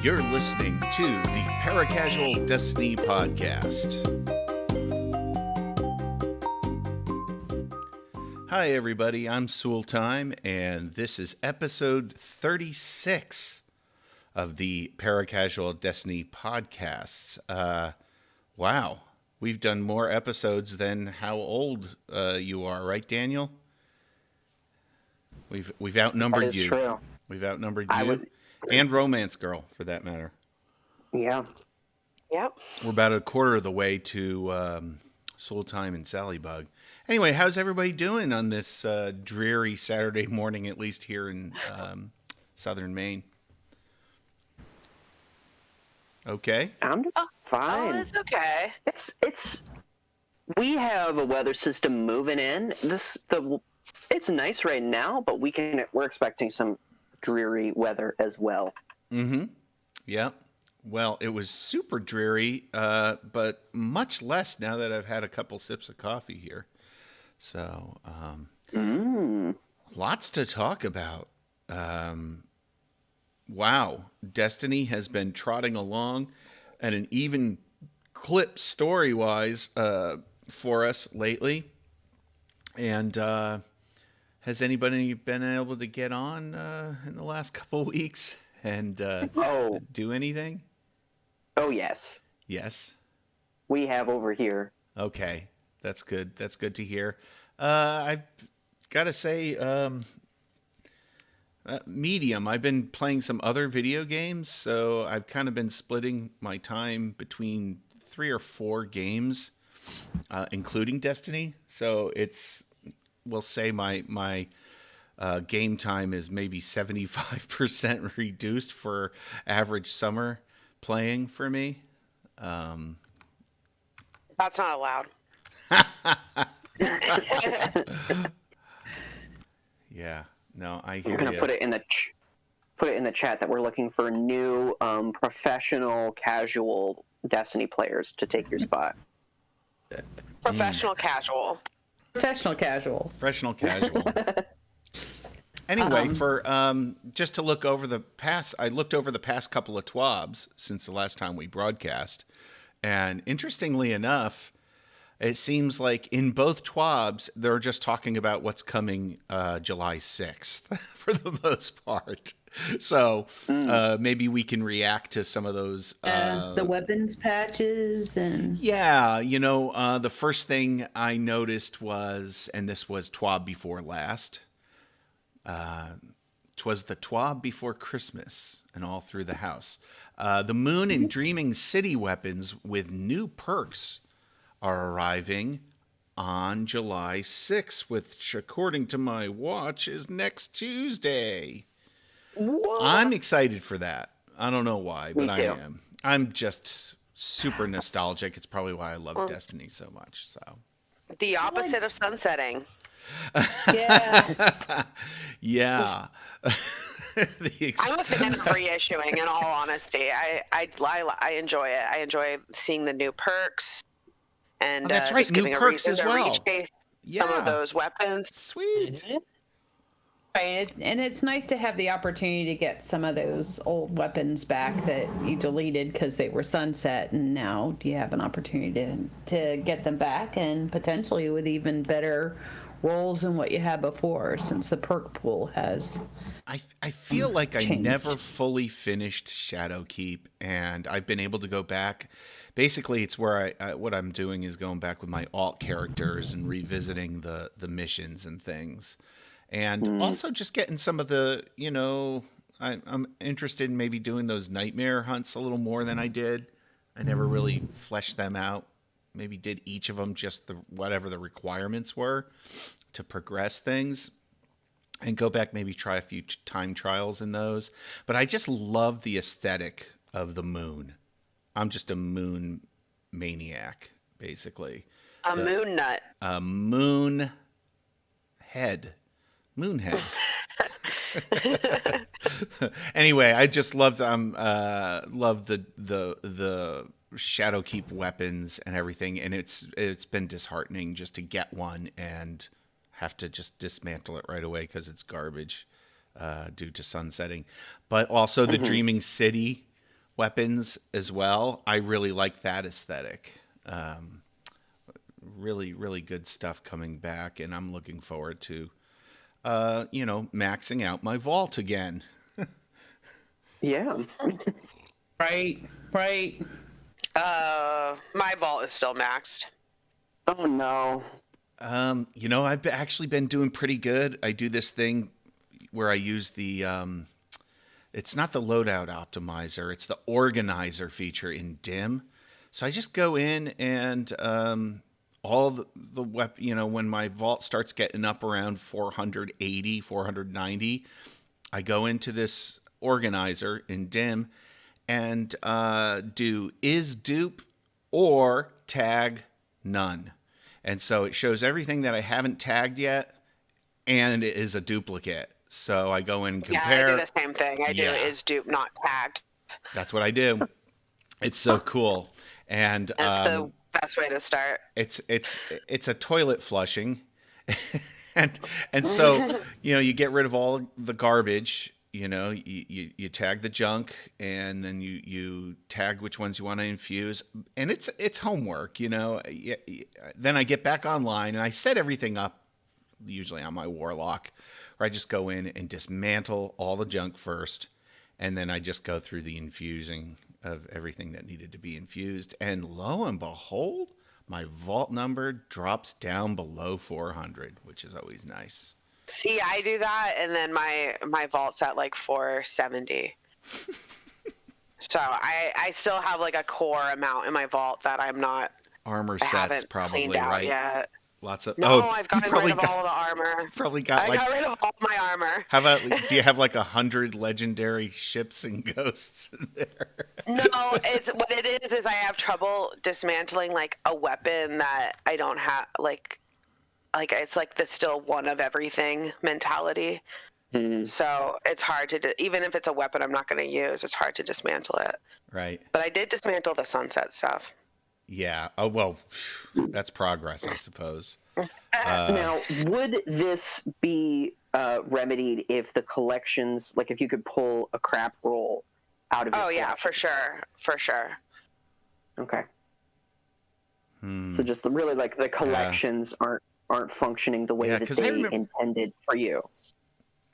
You're listening to the Paracasual Destiny podcast. Hi, everybody. I'm Soultime, and this is episode 36 of the Paracasual Destiny podcasts. Wow, we've done more episodes than how old you are, right, Daniel? We've outnumbered you. True. We've outnumbered you and Romance Girl, for that matter. Yeah. Yep. We're about a quarter of the way to Soul Time and Sally Bug. Anyway, how's everybody doing on this dreary Saturday morning, at least here in southern Maine? Okay. I'm fine. Oh, it's okay. It's we have a weather system moving in. It's nice right now, but we're expecting some dreary weather as well. Mm-hmm. Yeah. Well, it was super dreary, but much less now that I've had a couple sips of coffee here. So, lots to talk about. Wow. Destiny has been trotting along at an even clip story-wise for us lately. And has anybody been able to get on in the last couple of weeks and do anything? Oh, yes. Yes. We have over here. Okay. That's good. That's good to hear. I've got to say, medium. I've been playing some other video games, so I've kind of been splitting my time between 3 or 4 games, including Destiny. So we'll say my game time is maybe 75% reduced for average summer playing for me. That's not allowed. Yeah. No, I hear I'm gonna you. put it in the chat that we're looking for new professional casual Destiny players to take your spot. Professional casual. Professional casual. Professional casual. Anyway, for just to look over I looked over the past couple of TWABs since the last time we broadcast, and interestingly enough, it seems like in both TWABs they're just talking about what's coming July 6th for the most part. So maybe we can react to some of those. The weapons patches and... Yeah, the first thing I noticed was, and this was TWAB before last, 'twas the TWAB before Christmas and all through the house. The Moon and Dreaming City weapons with new perks are arriving on July 6th, which, according to my watch, is next Tuesday. What? I'm excited for that. I don't know why, but I am. I'm just super nostalgic. It's probably why I love Destiny so much. So the opposite of sunsetting. Yeah. Yeah. I'm a fan of reissuing, in all honesty. I enjoy it. I enjoy seeing the new perks. And that's right, new perks as well. Some of those weapons. Sweet. Right, and it's nice to have the opportunity to get some of those old weapons back that you deleted because they were sunset, and now you have an opportunity to get them back, and potentially with even better rolls than what you had before, since the perk pool has. I feel like changed. I never fully finished Shadowkeep, and I've been able to go back. Basically, it's where what I'm doing is going back with my alt characters and revisiting the missions and things. And also just getting some of the, I'm interested in maybe doing those nightmare hunts a little more than I did. I never really fleshed them out. Maybe did each of them just whatever the requirements were to progress things. And go back, maybe try a few time trials in those. But I just love the aesthetic of the moon. I'm just a moon maniac, basically. Moon nut. A moon head. Moonhead. Anyway, I just love the Shadowkeep weapons and everything, and it's been disheartening just to get one and have to just dismantle it right away because it's garbage due to sunsetting. But also the Dreaming City weapons as well. I really like that aesthetic. Really, really good stuff coming back, and I'm looking forward to, maxing out my vault again. Yeah. Right. My vault is still maxed. Oh no. I've actually been doing pretty good. I do this thing where I use the, it's not the loadout optimizer, it's the organizer feature in DIM. So I just go in and all the weapon, when my vault starts getting up around 480, 490, I go into this organizer in DIM and do is dupe or tag none. And so it shows everything that I haven't tagged yet, and it is a duplicate. So I go in and compare. Yeah, I do the same thing. I do is dupe, not tagged. That's what I do. It's so cool. And that's the best way to start. It's a toilet flushing. and so, you get rid of all the garbage. You tag the junk, and then you tag which ones you want to infuse, and it's homework. Then I get back online and I set everything up, usually on my warlock, where I just go in and dismantle all the junk first, and then I just go through the infusing of everything that needed to be infused, and lo and behold, my vault number drops down below 400, which is always nice. See, I do that, and then my vault's at like 470. So I still have like a core amount in my vault that I'm not. Armor sets probably right. Yet. Lots of. No, I've gotten rid of all the armor. Probably got. I got rid of all my armor. How about? Do you have like 100 legendary ships and ghosts in there? No, what it is I have trouble dismantling like a weapon that I don't have like it's like the still one of everything mentality. So it's hard to even if it's a weapon I'm not going to use, it's hard to dismantle it. Right. But I did dismantle the sunset stuff. Yeah. Oh well, that's progress, I suppose. Now, would this be remedied if the collections, like if you could pull a crap roll out of it? Oh yeah, for sure. Okay. So just really like the collections aren't functioning the way that they intended for you.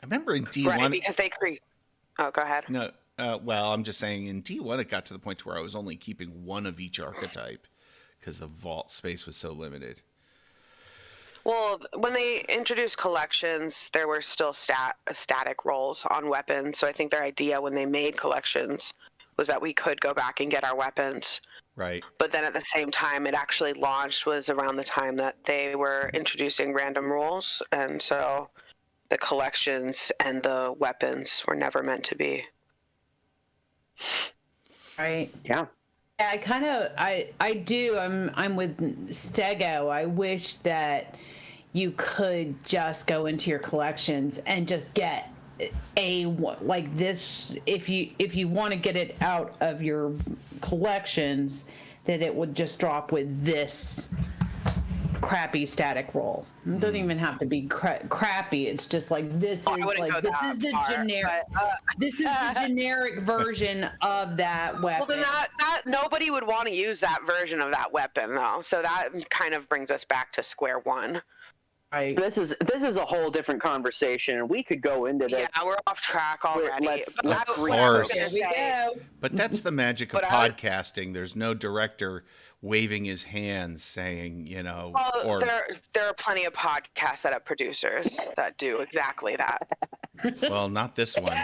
I remember in D1, right? Because they create. Oh, go ahead. No, well, I'm just saying in D1 it got to the point where I was only keeping one of each archetype because the vault space was so limited. Well, when they introduced collections, there were still static rolls on weapons. So I think their idea when they made collections was that we could go back and get our weapons. Right. But then at the same time, it actually launched was around the time that they were introducing random rules. And so the collections and the weapons were never meant to be. Right. Yeah. I do. I'm with Stego. I wish that you could just go into your collections and just get like this. If you want to get it out of your collections, that it would just drop with this crappy static roll. It doesn't even have to be crappy. It's just like this is like this is the generic. This is the generic version of that weapon. Well, then that nobody would want to use that version of that weapon though. So that kind of brings us back to square one. Right. This is a whole different conversation, and we could go into this. Yeah, we're off track already. Of course. There we go. But that's the magic of podcasting. There's no director waving his hands saying, Well, there are plenty of podcasts that have producers that do exactly that. Well, not this one.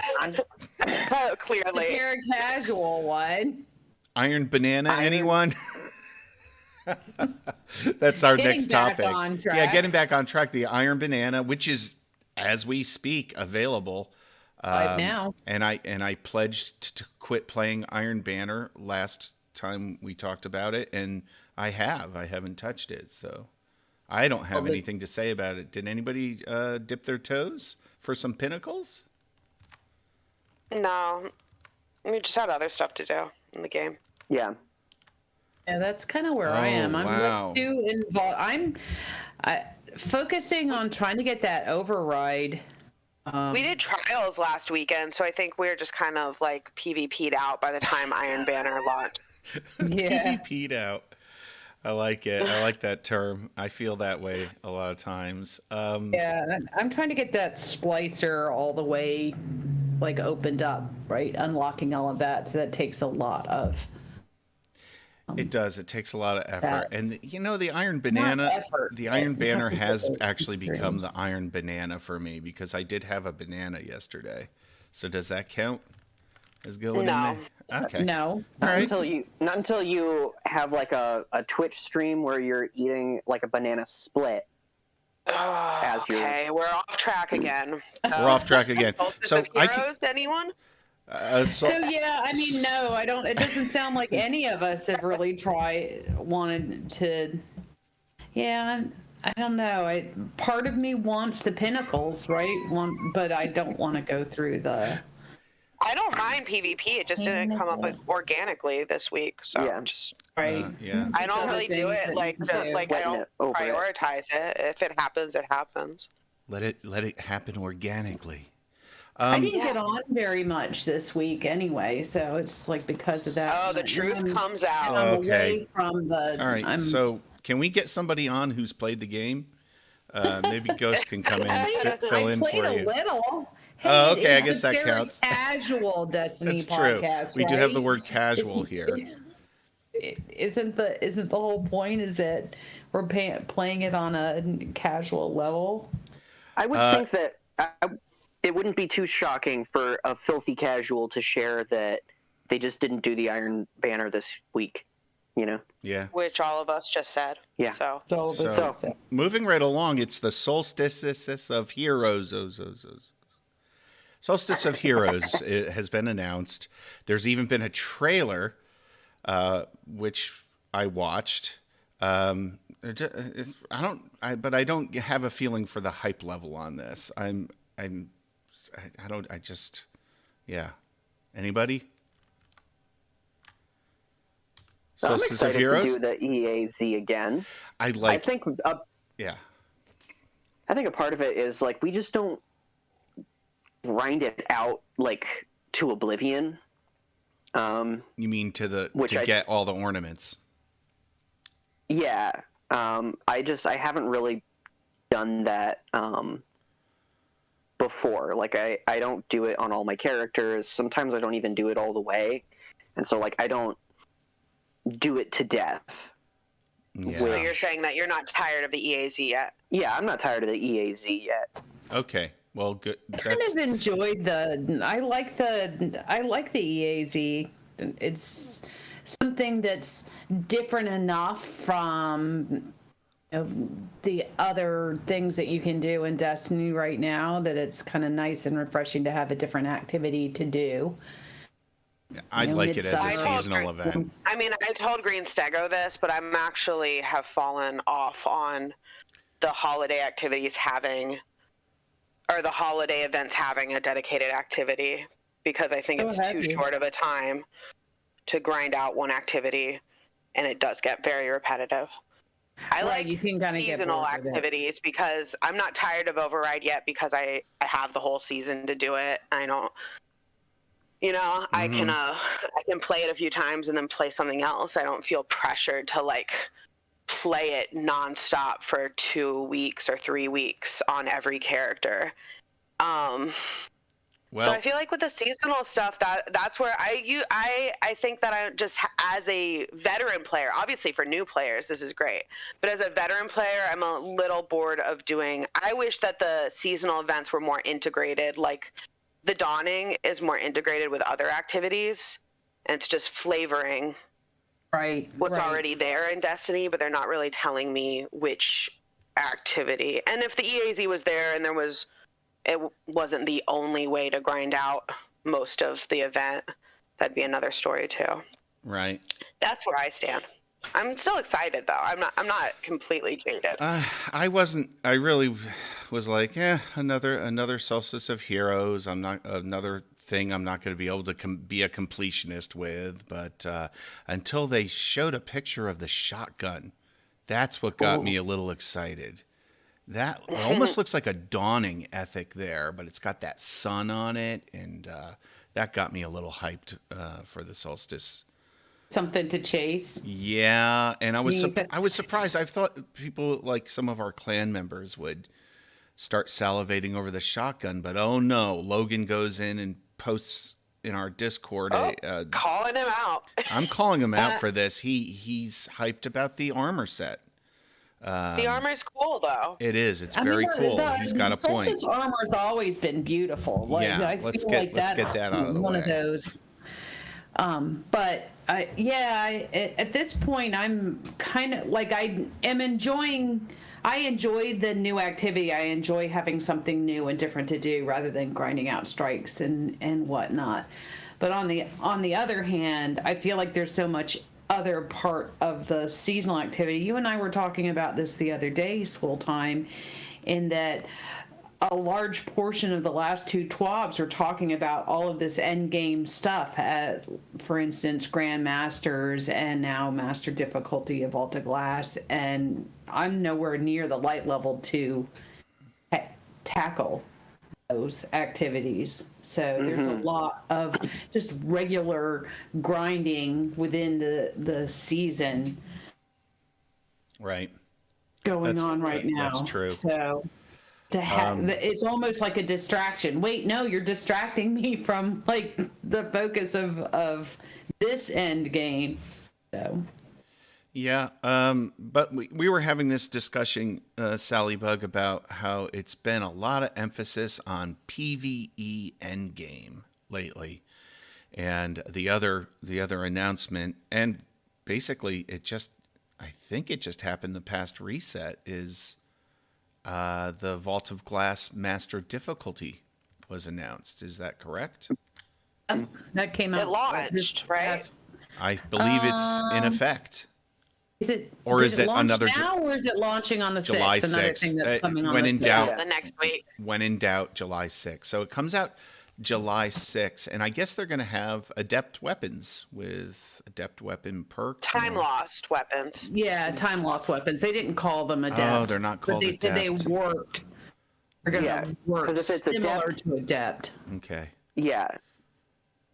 Clearly. The Paracasual one. Iron Banana, anyone? That's our next topic. Yeah, getting back on track. The Iron Banana, which is, as we speak, available right now. And I pledged to quit playing Iron Banner last time we talked about it, and I haven't touched it, so I don't have anything to say about it. Did anybody dip their toes for some pinnacles? No, we just had other stuff to do in the game. Yeah. Yeah, that's kind of where I am. I'm too involved. I'm focusing on trying to get that override We did trials last weekend, so I think we're just kind of like PvP'd out by the time Iron Banner launched. Yeah. PvP'd out. I like it. I like that term. I feel that way a lot of times. Yeah, I'm trying to get that splicer all the way like opened up, right? Unlocking all of that. So that takes a lot of It does. It takes a lot of effort. that. And you know, the Iron not Banana, effort. the but Iron you have Banner to get has those actually become the experience. Iron Banana for me because I did have a banana yesterday. So does that count as going No. in there? Okay. No. All right. Not until you have like a Twitch stream where you're eating like a banana split. Oh, you're- okay, we're off track again. We're off track again. Solstice So of I Heroes, anyone? So yeah, I mean, no, I don't. It doesn't sound like any of us have really wanted to. Yeah, I don't know. Part of me wants the pinnacles, right? But I don't want to go through the. I don't mind PvP. It just didn't come up organically this week, so Yeah. just Right. yeah. I don't Other really do things it that like you can do. I Letting don't it over it. prioritize it. If it happens, it happens. Let it happen organically. I didn't Yeah. get on very much this week anyway, so it's like because of that. Oh, the and truth I'm- comes and out. I'm Okay. away from the. All right. So can we get somebody on who's played the game? Maybe Ghost can come in and fill in played for a you. little. Oh, okay, I it's guess the that very counts. Casual Destiny That's true. podcast. We do have the right? word casual here. Isn't the whole point is that we're playing it on a casual level? I would think that it wouldn't be too shocking for a filthy casual to share that they just didn't do the Iron Banner this week. You know? Yeah. Which all of us just said. Yeah. So So moving right along, it's the Solstice of Heroes. Solstice of Heroes it has been announced. There's even been a trailer, which I watched. I don't have a feeling for the hype level on this. Yeah. Anybody? I'm Solstice of excited to Heroes? do the EAZ again. I I think yeah. I think a part of it is like we just don't grind it out like to oblivion. You mean to I- get all the ornaments? Yeah. I haven't really done that before. Like I don't do it on all my characters. Sometimes I don't even do it all the way. And so like I don't do it to death. Yeah. So you're saying that you're not tired of the EAZ yet? Yeah, I'm not tired of the EAZ yet. Okay. Well, good. I kind of enjoyed I like the EAZ. It's something that's different enough from the other things that you can do in Destiny right now that it's kind of nice and refreshing to have a different activity to do. I'd like it as a mid-summer. seasonal event. I mean, I told Green Stego this, but I'm actually have fallen off on the holiday activities having, or the holiday events having a dedicated activity because I think it's too short of a time to grind out one activity, and it does get very repetitive. I like you can kinda get seasonal bored with it. activities because I'm not tired of Override yet because I have the whole season to do it. I don't. I can play it a few times and then play something else. I don't feel pressured to like play it nonstop for 2 weeks or 3 weeks on every character. So I feel like with the seasonal stuff, that's where I think that I just, as a veteran player, obviously for new players this is great, but as a veteran player I'm a little bored of doing. I wish that the seasonal events were more integrated. Like the Dawning is more integrated with other activities, and it's just flavoring what's already there in Destiny, but they're not really telling me which activity. And if the EAZ was there and it wasn't the only way to grind out most of the event, that'd be another story too. Right. That's where I stand. I'm still excited though. I'm not completely jaded. I wasn't. I really was like, another Solstice of Heroes. Another thing I'm not going to be able to be a completionist with. But until they showed a picture of the shotgun, that's what got me a little excited. That almost looks like a dawning ethic there, but it's got that sun on it, and that got me a little hyped for the Solstice. Something to chase. Yeah, and I was Means that- I was surprised. I thought people like some of our clan members would start salivating over the shotgun, but oh no, Logan goes in and posts in our Discord. Calling him out. I'm calling him out for this. He's hyped about the armor set. The armor's cool though. It is. It's very cool. He's got a point. Solstice armor's always been beautiful. Like, Yeah, I let's feel get- like let's get that's that out of the one way. of those. But at this point, I'm kind of like I enjoy the new activity. I enjoy having something new and different to do rather than grinding out strikes and whatnot. But on the other hand, I feel like there's so much other part of the seasonal activity. You and I were talking about this the other day, School Time, in that a large portion of the last two TWABs are talking about all of this end game stuff. For instance, Grandmasters and now Master Difficulty of Vault of Glass, and I'm nowhere near the light level to tackle those activities. So there's a lot of just regular grinding within the season Right. going on right now. That's true. So to have it's almost like a distraction. Wait, no, you're distracting me from like the focus of this end game. So Yeah, but we were having this discussion, Sally Bug, about how it's been a lot of emphasis on PvE endgame lately, and the other announcement, and basically I think it just happened the past reset, is the Vault of Glass Master Difficulty was announced. Is that correct? that came out. It launched, right? I believe it's in effect. Is it? Or did is it launch another now, or is it launching on the July 6th? Another 6th. thing that's coming on When the in 6th. doubt, The next week. When in doubt, July 6th. So it comes out July 6th, and I guess they're going to have adept weapons with adept weapon perks. Time lost weapons. Yeah, time loss weapons. They didn't call them adept. Oh, they're not called but they said they adept. worked. They're gonna Yeah, work 'cause if it's similar adept- to adept. Okay. Yeah,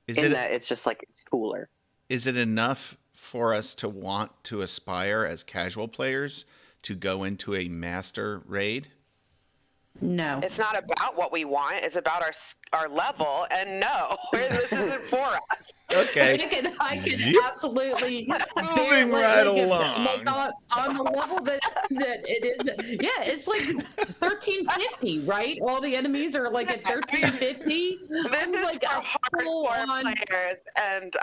Is in it that it's just like cooler. is it enough for us to want to aspire as casual players to go into a master raid? No. It's not about what we want. It's about our level. And no, this isn't for us. Okay. I can Zip. absolutely Moving right along. Like on the level that it is. Yeah, it's like 1350, right? All the enemies are like at 1350. This is like for a full hardcore on. players, and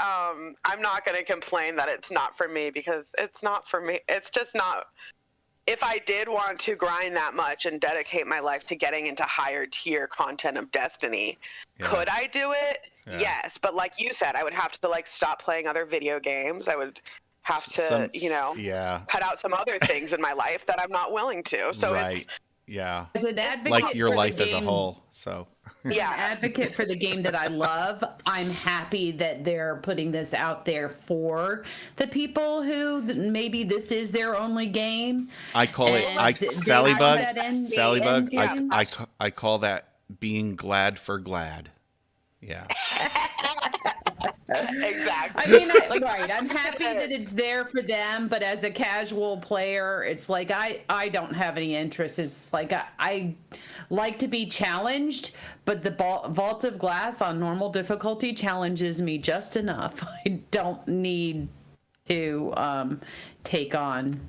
I'm not going to complain that it's not for me, because it's not for me. It's just not. If I did want to grind that much and dedicate my life to getting into higher tier content of Destiny, Yeah. could I do it? Yeah. Yes, but like you said, I would have to like stop playing other video games. I would have to, Yeah. cut out some other things in my life that I'm not willing to. So right. it's Yeah. As an advocate Like your for the life as a game- whole. So. As an advocate for the game that I love, I'm happy that they're putting this out there for the people who maybe this is their only game. I call it And they Sally have Bug. that end- Sally Bug. end game. I call that being glad for glad. Yeah. exactly. I mean, right. I'm happy that it's there for them, but as a casual player, it's like I don't have any interest. It's like I like to be challenged, but the Vault of Glass on normal difficulty challenges me just enough. I don't need to take on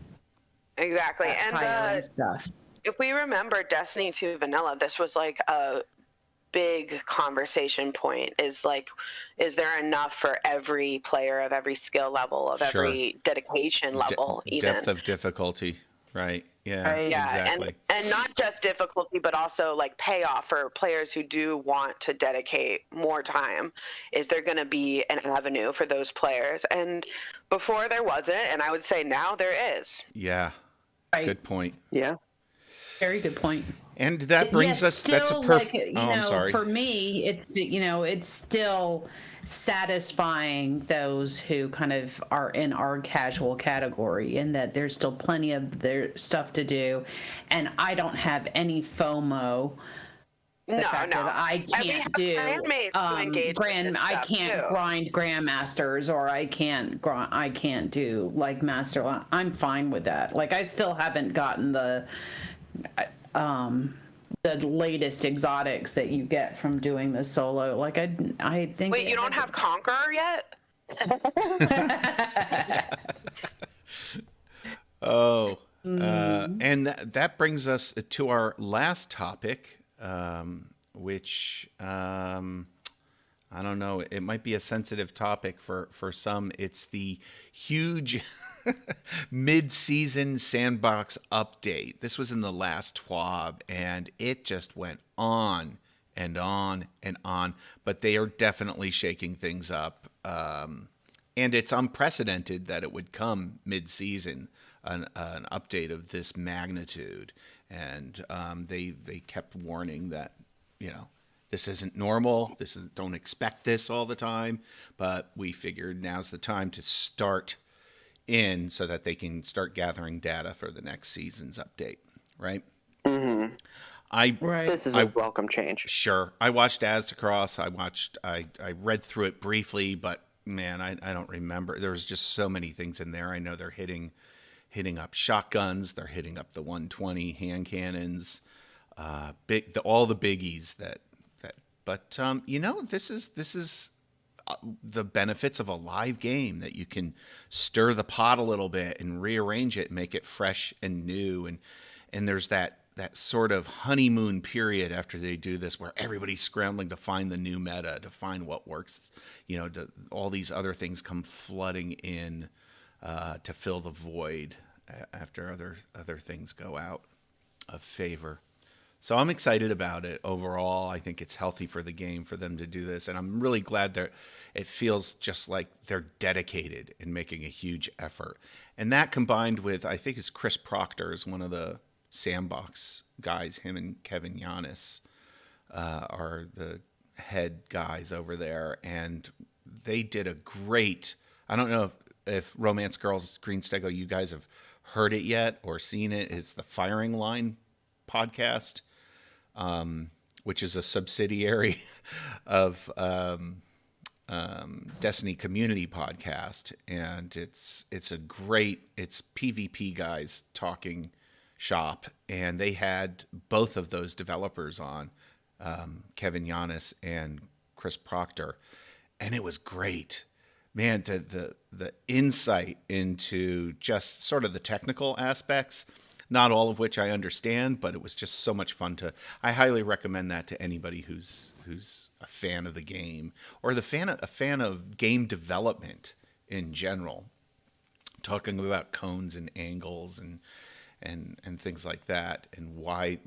Exactly. higher And end stuff. if we remember Destiny 2 Vanilla, this was like a big conversation point, is like, is there enough for every player of every skill level, of Sure. every dedication level, even? Depth of difficulty. Right. Yeah. Right. Yeah, Exactly. and not just difficulty, but also like payoff for players who do want to dedicate more time. Is there going to be an avenue for those players? And before there wasn't, and I would say now there is. Yeah. Right. Good point. Yeah. Very good point. And that brings us. That's a perfect. I'm sorry. For me, it's still satisfying those who kind of are in our casual category, and that there's still plenty of their stuff to do, and I don't have any FOMO. That I can't do I can't grind grandmasters, or I can't do like master. I'm fine with that. Like, I still haven't gotten the latest exotics that you get from doing the solo. Like, I think. Wait, you don't have Conqueror yet? Oh, and that brings us to our last topic, which I don't know. It might be a sensitive topic for some. It's the huge mid-season Sandbox update. This was in the last TWAB, and it just went on and on and on. But they are definitely shaking things up, and it's unprecedented that it would come mid-season, an update of this magnitude. And they kept warning that, this isn't normal. Don't expect this all the time. But we figured now's the time to start in so that they can start gathering data for the next season's update, right? Mm-hmm. This is a welcome change. Sure. I watched Aztecross. I read through it briefly, but man, I don't remember. There was just so many things in there. I know they're hitting up shotguns. They're hitting up the 120 hand cannons, all the biggies that. But this is the benefits of a live game, that you can stir the pot a little bit and rearrange it, and make it fresh and new, and there's that sort of honeymoon period after they do this, where everybody's scrambling to find the new meta, to find what works. All these other things come flooding in to fill the void after other things go out of favor. So I'm excited about it overall. I think it's healthy for the game for them to do this, and I'm really glad that it feels just like they're dedicated in making a huge effort. And that, combined with, I think it's Chris Proctor is one of the Sandbox guys. Him and Kevin Yanis are the head guys over there, and they did a great. I don't know if Romance Girls Green Stego, you guys have heard it yet or seen it. It's the Firing Line podcast, which is a subsidiary of Destiny Community Podcast, and it's PvP guys talking shop, and they had both of those developers on, Kevin Yanis and Chris Proctor, and it was great. Man, the insight into just sort of the technical aspects, not all of which I understand, but it was just so much fun I highly recommend that to anybody who's a fan of the game, or a fan of game development in general, talking about cones and angles and things like that, and why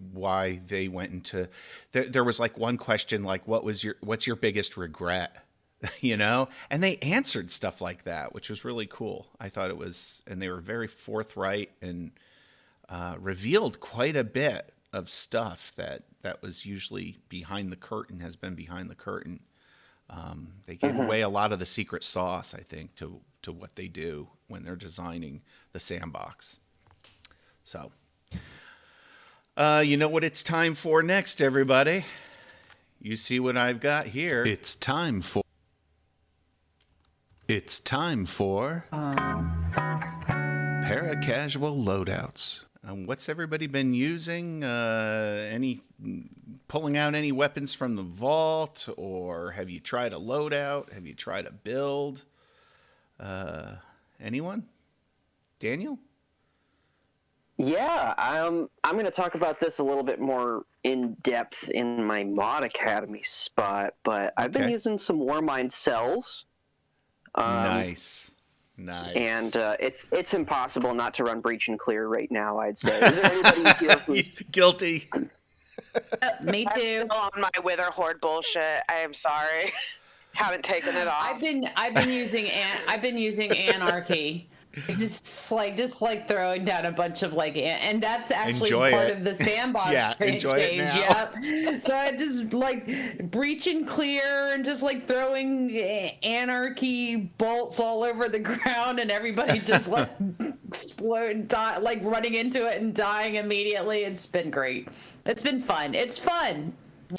they went into. There was like one question, like, what's your biggest regret? And they answered stuff like that, which was really cool. I thought it was, and they were very forthright and revealed quite a bit of stuff that was usually behind the curtain, has been behind the curtain. They gave away a lot of the secret sauce, I think, to what they do when they're designing the Sandbox. So, you know what it's time for next, everybody? You see what I've got here. It's time for Paracasual Loadouts. What's everybody been using? Pulling out any weapons from the vault, or have you tried a loadout? Have you tried a build? Anyone? Daniel? Yeah, I'm going to talk about this a little bit more in depth in my Mod Academy spot, but I've been using some Warmine Cells. Nice. And it's impossible not to run Breach and Clear right now, I'd say. Is there anybody here who's... Guilty. Me too. I'm still on my Wither Horde bullshit. I am sorry. Haven't taken it off. I've been using Anarchy It's just like throwing down a bunch of like, and that's actually Enjoy part it. of the Sandbox Yeah, enjoy it change. now. Yep. So I just like breach and clear and just like throwing anarchy bolts all over the ground, and everybody just like explode, die, like running into it and dying immediately. It's been great. It's been fun. It's fun.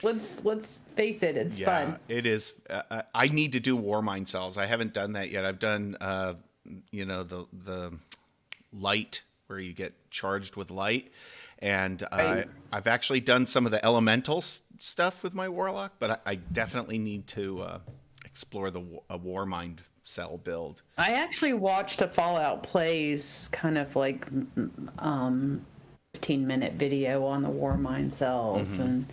Let's face it. It's fun. It is. I need to do Warmine Cells. I haven't done that yet. I've done, the light where you get charged with light, and I've actually done some of the elemental stuff with my warlock. But I definitely need to explore a Warmind Cell build. I actually watched a Fallout Plays kind of like 15-minute video on the Warmine Cells and.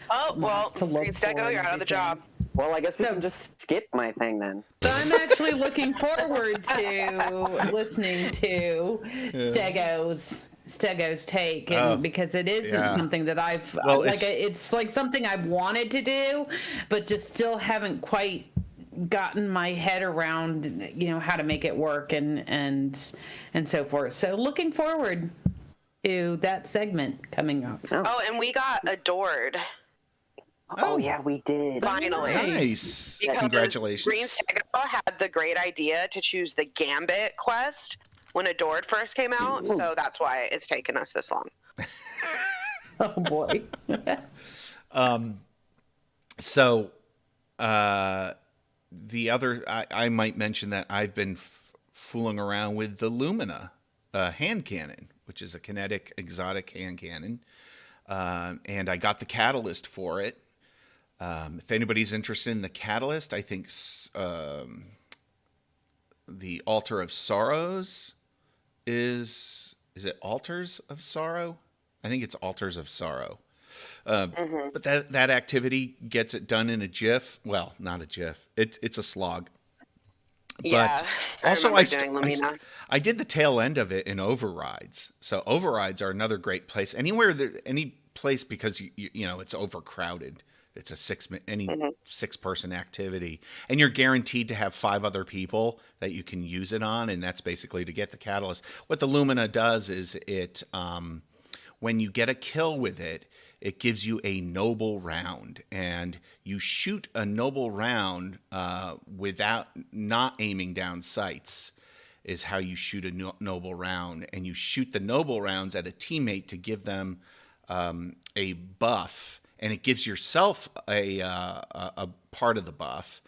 Oh, well, to look Green Stego, for you're out of the job. Well, I guess we can just skip my thing then. So I'm actually looking forward to listening to Stego's take, and because it isn't something that I've it's like something I've wanted to do, but just still haven't quite gotten my head around, how to make it work and so forth. So looking forward to that segment coming up. Oh, and we got adored. Oh yeah, we did. Finally. Nice. Because Congratulations. Green Stego had the great idea to choose the Gambit quest when Adored first came out, so that's why it's taken us this long. Oh boy. So, the other, I might mention that I've been fooling around with the Lumina hand cannon, which is a kinetic exotic hand cannon, and I got the catalyst for it. If anybody's interested in the catalyst, I think the Altar of Sorrows is it Altars of Sorrow? I think it's Altars of Sorrow. But that activity gets it done in a GIF. Well, not a GIF. It's a slog. Yeah, but also I did the tail end of it in overrides. So overrides are another great place. Any place, because it's overcrowded. It's a 6-person activity, and you're guaranteed to have 5 other people that you can use it on, and that's basically to get the catalyst. What the Lumina does is it, when you get a kill with it, it gives you a noble round, and you shoot a noble round without not aiming down sights. Is how you shoot a noble round, and you shoot the noble rounds at a teammate to give them a buff. And it gives yourself a part of the buff.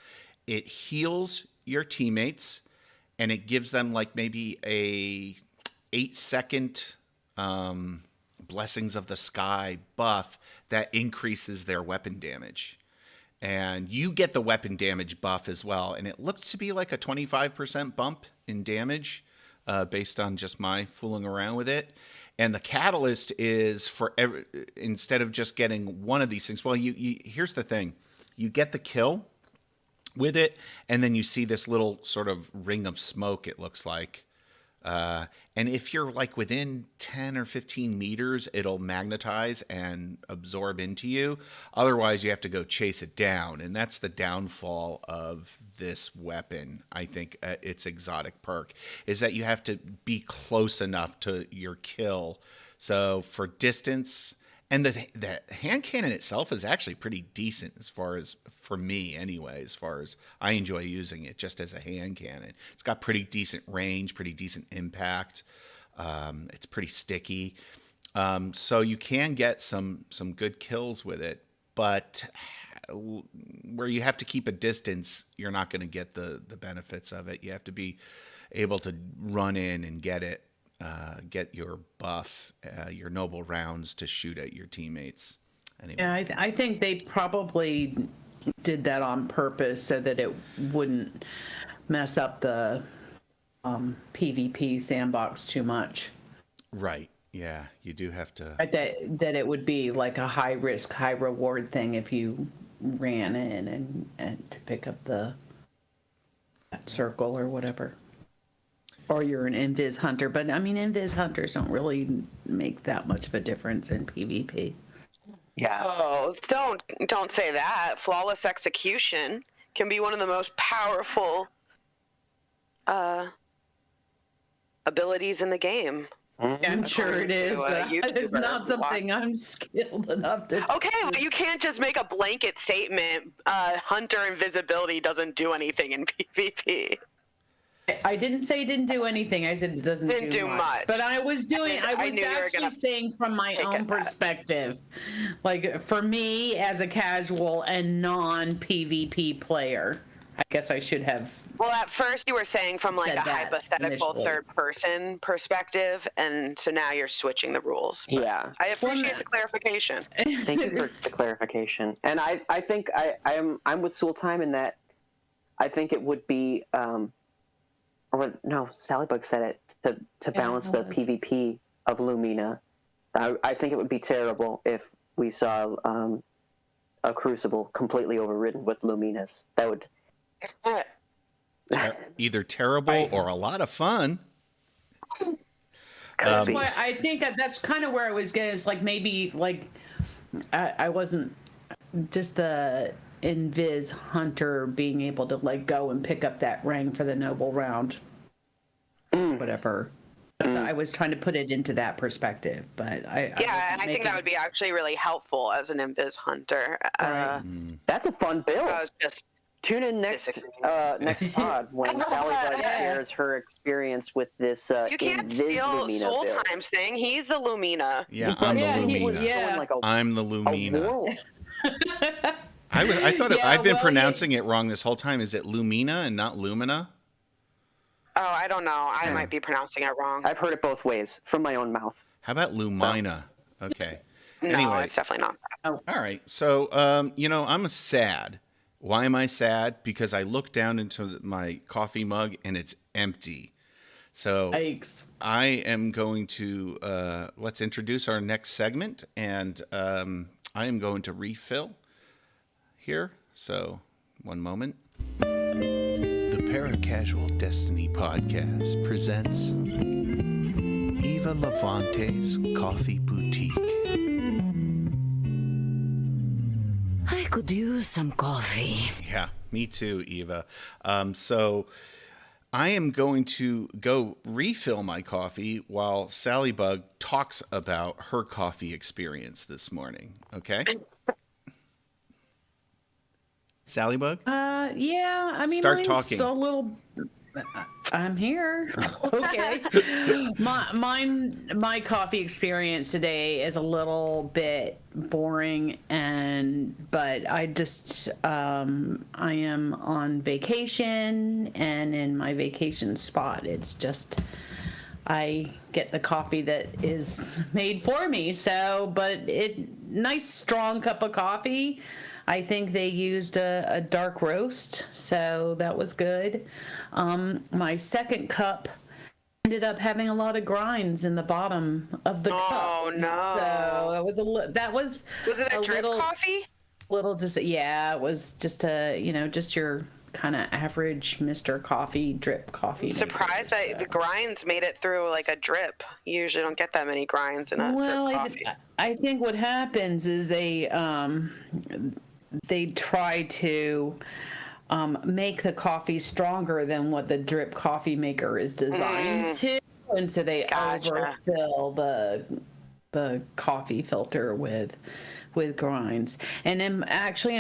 It heals your teammates, and it gives them like maybe a 8-second Blessings of the Sky buff that increases their weapon damage. And you get the weapon damage buff as well. And it looks to be like a 25% bump in damage based on just my fooling around with it. And the catalyst is instead of just getting one of these things. Well, here's the thing. You get the kill with it, and then you see this little sort of ring of smoke, it looks like. And if you're like within 10 or 15 meters, it'll magnetize and absorb into you. Otherwise, you have to go chase it down. And that's the downfall of this weapon, I think, its exotic perk, is that you have to be close enough to your kill. So for distance, and the hand cannon itself is actually pretty decent as far as, for me anyway, as far as I enjoy using it just as a hand cannon. It's got pretty decent range, pretty decent impact. It's pretty sticky. So you can get some good kills with it, but where you have to keep a distance, you're not going to get the benefits of it. You have to be able to run in and get it. Get your buff, your noble rounds to shoot at your teammates. Anyway. Yeah, I think they probably did that on purpose so that it wouldn't mess up the PvP sandbox too much. Right. Yeah, you do have to. That it would be like a high risk, high reward thing if you ran in and to pick up that circle or whatever. Or you're an invis hunter, but I mean, invis hunters don't really make that much of a difference in PvP. Yeah. Oh, don't say that. Flawless execution can be one of the most powerful abilities in the game. I'm sure it is, but it's YouTuber. not something I'm skilled enough to. Okay, but you can't just make a blanket statement. Hunter invisibility doesn't do anything in PvP. I didn't say it didn't do anything. I said it doesn't do much. But I was doing. I was actually saying from my own perspective, like for me as a casual and non-PvP player. I guess I should have. Well, at first you were saying from like a hypothetical third-person perspective, and so now you're switching the rules. Yeah, I appreciate the clarification. Thank you for the clarification. And I think I'm with Sultime in that I think it would be or no, Sallybug said it to balance the PvP of Lumina. I think it would be terrible if we saw a Crucible completely overridden with Luminas. That would. Either terrible or a lot of fun. That's why I think that's kind of where I was getting. It's like maybe like I wasn't just the Invis Hunter being able to like go and pick up that rank for the noble round, whatever. So I was trying to put it into that perspective, but I think that would be actually really helpful as an Invis Hunter. That's a fun build. I was just. Tune in next pod when Sallybug shares her experience with this. You can't steal Sultime's thing. He's the Lumina. Yeah, I'm the Lumina. I'm the Lumina. I thought I've been pronouncing it wrong this whole time. Is it Lumina and not Lumina? Oh, I don't know. I might be pronouncing it wrong. I've heard it both ways from my own mouth. How about Lumina? So. Okay. No, anyway. It's definitely not that. Oh. All right. So, I'm sad. Why am I sad? Because I look down into my coffee mug and it's empty. So Yikes. I am going to, let's introduce our next segment. And I am going to refill here. So one moment. The Paracasual Destiny Podcast presents Eva Levante's Coffee Boutique. I could use some coffee. Yeah, me too, Eva. So I am going to go refill my coffee while Sallybug talks about her coffee experience this morning. Okay? Sallybug? Yeah. I mean, Start mine's talking. A little. I'm here. Okay. My coffee experience today is a little bit boring, but I just I am on vacation, and in my vacation spot, it's just I get the coffee that is made for me. So, but nice strong cup of coffee. I think they used a dark roast, so that was good. My second cup ended up having a lot of grinds in the bottom of the cup. Oh no! So that was. Was it a drip coffee? It was just just your kind of average Mr. Coffee drip coffee. I'm surprised that the grinds made it through like a drip. You usually don't get that many grinds in a drip coffee. I think what happens is they try to make the coffee stronger than what the drip coffee maker is designed to, and so they overfill the coffee filter with grinds. And in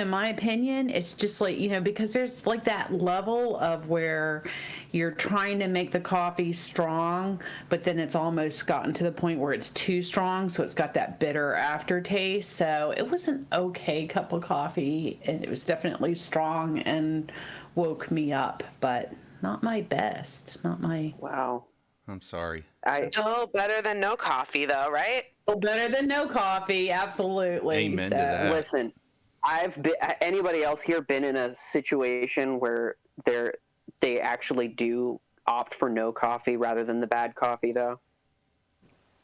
my opinion, it's just like, because there's like that level of where you're trying to make the coffee strong, but then it's almost gotten to the point where it's too strong, so it's got that bitter aftertaste. So it was an okay cup of coffee, and it was definitely strong and woke me up, but not my best. Wow. I'm sorry. Still better than no coffee, though, right? Still better than no coffee, absolutely. Amen to that. Listen, anybody else here been in a situation where they actually do opt for no coffee rather than the bad coffee, though?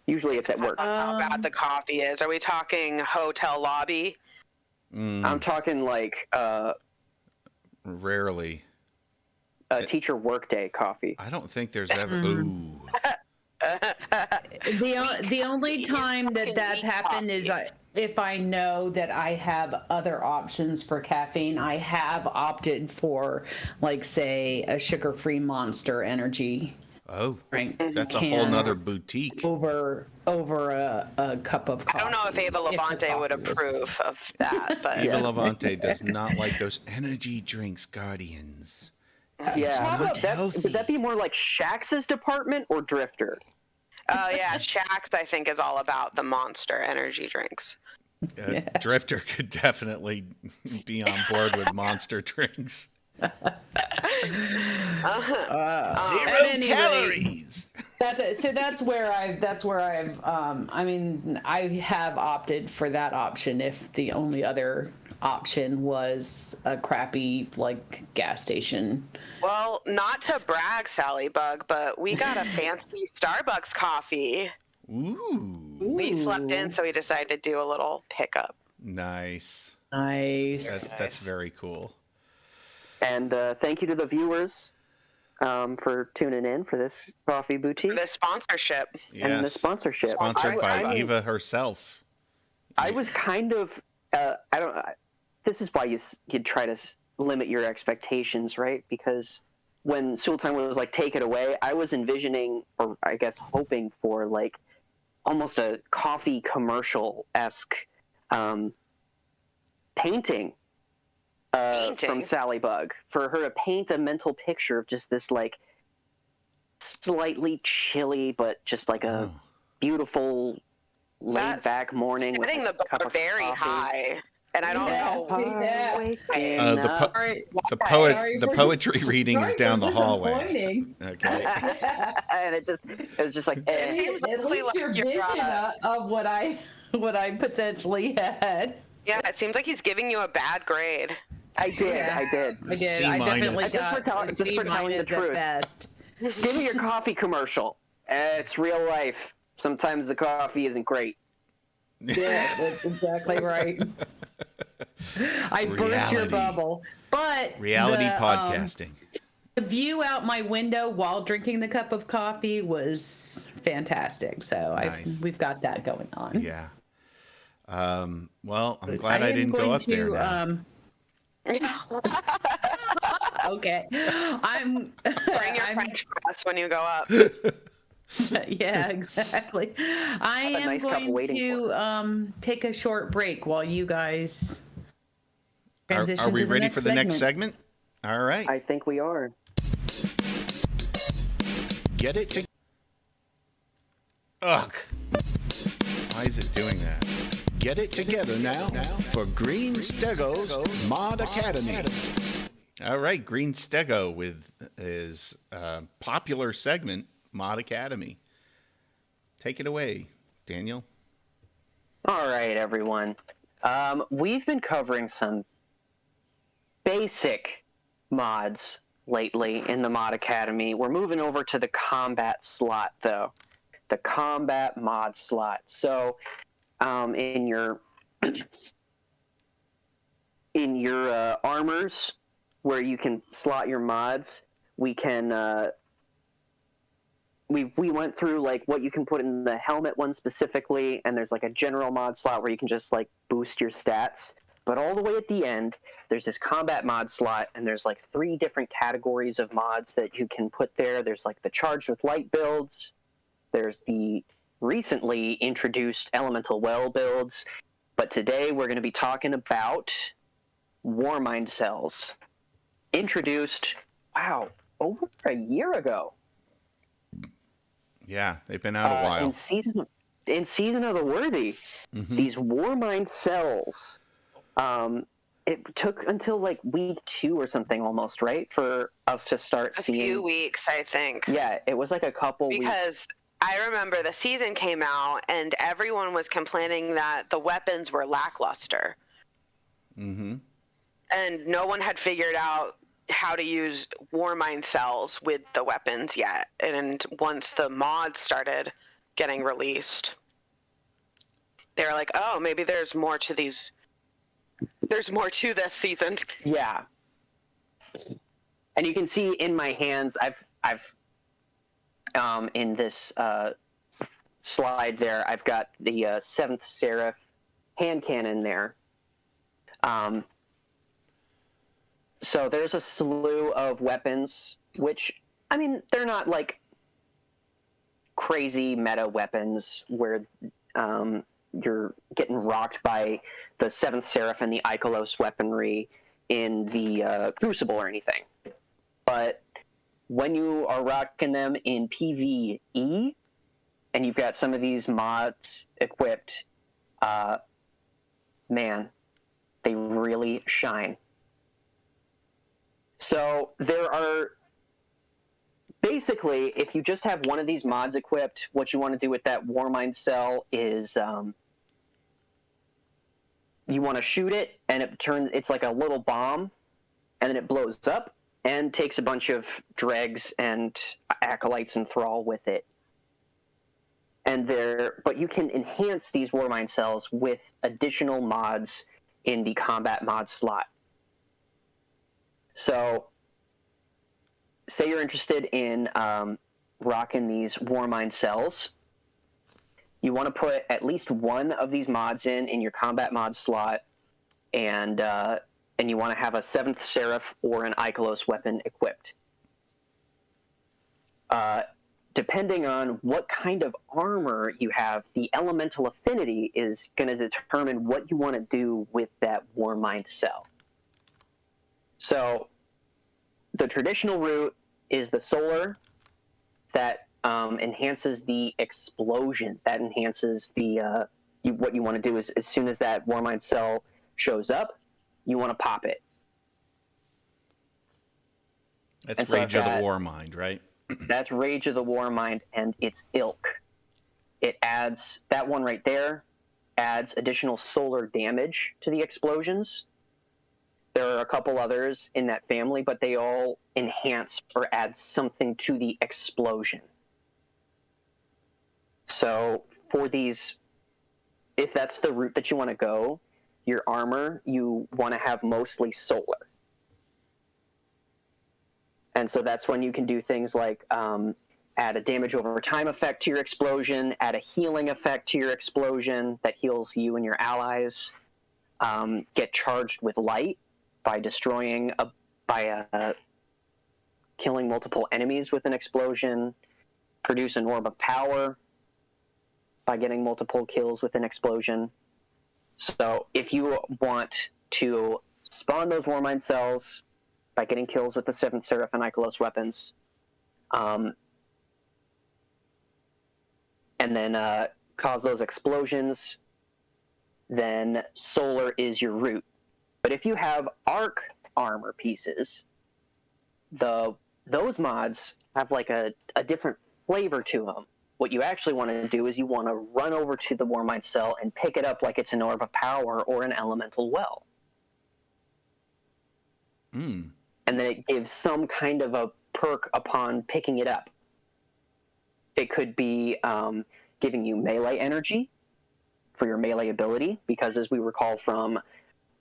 Usually it's at work. How bad the coffee is. Are we talking hotel lobby? I'm talking like rarely. Teacher workday coffee. I don't think there's ever. Ooh. The only time that's happened is if I know that I have other options for caffeine. I have opted for, like, say, a sugar-free Monster Energy Oh, drink that's a can whole nother boutique. over a cup of coffee. I don't know if Ava the Levante would coffee was- approve of that, but Eva Levante does not like those energy drinks, Guardians. Yeah, not would healthy. that be more like Shax's department or Drifter? oh yeah, Shax I think is all about the Monster energy drinks. Drifter could definitely be on board with monster drinks. Zero At any rate, calories. That's where I've I mean, I have opted for that option if the only other option was a crappy like gas station. Well, not to brag, Sally Bug, but we got a fancy Starbucks coffee. Ooh, We slept in, so we decided to do a little pickup. nice. Nice. That's very cool. And thank you to the viewers for tuning in for this coffee boutique The sponsorship. and the Yes. sponsorship. Sponsored by I mean, Eva herself. I was kind of this is why you try to limit your expectations, right? Because when Sultan was like, take it away, I was envisioning, or I guess hoping for, like, almost a coffee commercial-esque painting from Sally Bug, for her to paint a mental picture of just this, like, slightly chilly, but just like a beautiful laid-back morning with Setting a the cup bar of very coffee. high. And I don't know. The poetry reading is down the hallway. Okay. And it was just like, At least your you're, vision of what I potentially had. Yeah, it seems like he's giving you a bad grade. I did. I C definitely minus. got Just for telling the truth. Give me your coffee commercial. It's real life. Sometimes the coffee isn't great. Yeah, that's exactly right. I burst your Reality. bubble. But Reality podcasting. The view out my window while drinking the cup of coffee was fantastic. So Nice. we've got that going on. Yeah. Well, I'm glad I didn't go up there now. Okay. Bring your French press when you go up. Yeah, exactly. I am nice cup going waiting to take a short break while you guys transition Are we to the ready next for the next segment? All right. I think we are. Get it to. Ugh. Why is it doing that? Get it together now for Green Stego's Mod Academy. All right, Green Stego with his popular segment, Mod Academy. Take it away, Daniel. All right, everyone. We've been covering some basic mods lately in the Mod Academy. We're moving over to the combat slot, though. The combat mod slot. So, in your armors, where you can slot your mods, we can we went through like what you can put in the helmet one specifically, and there's like a general mod slot where you can just like boost your stats. But all the way at the end, there's this combat mod slot, and there's like 3 different categories of mods that you can put there. There's like the Charged with Light builds. There's the recently introduced Elemental Well builds. But today we're going to be talking about Warmine Cells. Introduced, over a year ago. Yeah, they've been out a while. In Season of the Worthy, these Warmine Cells, it took until like week 2 or something almost, right, for us to start seeing. A few weeks, I think. Yeah, it was like a couple weeks. Because I remember the season came out and everyone was complaining that the weapons were lackluster. Mm-hmm. And no one had figured out how to use Warmine Cells with the weapons yet. And once the mods started getting released, they were like, oh, maybe there's more to these. There's more to this season. Yeah. And you can see in my hands, I've in this slide there, I've got the 7th Seraph hand cannon there. So there's a slew of weapons, which, I mean, they're not like crazy meta weapons where you're getting rocked by the 7th Seraph and the Ikelos weaponry in the Crucible or anything. But when you are rocking them in PvE, and you've got some of these mods equipped, man, they really shine. So there are... Basically, if you just have one of these mods equipped, what you want to do with that Warmine Cell is you want to shoot it, and it's like a little bomb, and then it blows up and takes a bunch of dregs and acolytes and thrall with it. But you can enhance these Warmine Cells with additional mods in the combat mod slot. So, say you're interested in rocking these Warmine Cells. You want to put at least one of these mods in your combat mod slot, and you want to have a 7th Seraph or an Ikelos weapon equipped. Depending on what kind of armor you have, the elemental affinity is going to determine what you want to do with that Warmine Cell. So, the traditional route is the solar that enhances the explosion. That enhances the what you want to do is as soon as that Warmine Cell shows up, you want to pop it. That's Rage of the Warmind, right? That's Rage of the Warmind and its ilk. It adds, that one right there, adds additional solar damage to the explosions. There are a couple others in that family, but they all enhance or add something to the explosion. So for these, if that's the route that you want to go, your armor, you want to have mostly solar. And so that's when you can do things like add a damage over time effect to your explosion, add a healing effect to your explosion that heals you and your allies, get charged with light by killing multiple enemies with an explosion, produce an orb of power by getting multiple kills with an explosion. So if you want to spawn those Warmine Cells by getting kills with the 7th Seraph and Ikelos weapons, and then cause those explosions, then solar is your route. But if you have arc armor pieces, those mods have like a different flavor to them. What you actually want to do is you want to run over to the Warmine Cell and pick it up like it's an orb of power or an elemental well. And then it gives some kind of a perk upon picking it up. It could be giving you melee energy for your melee ability, because as we recall from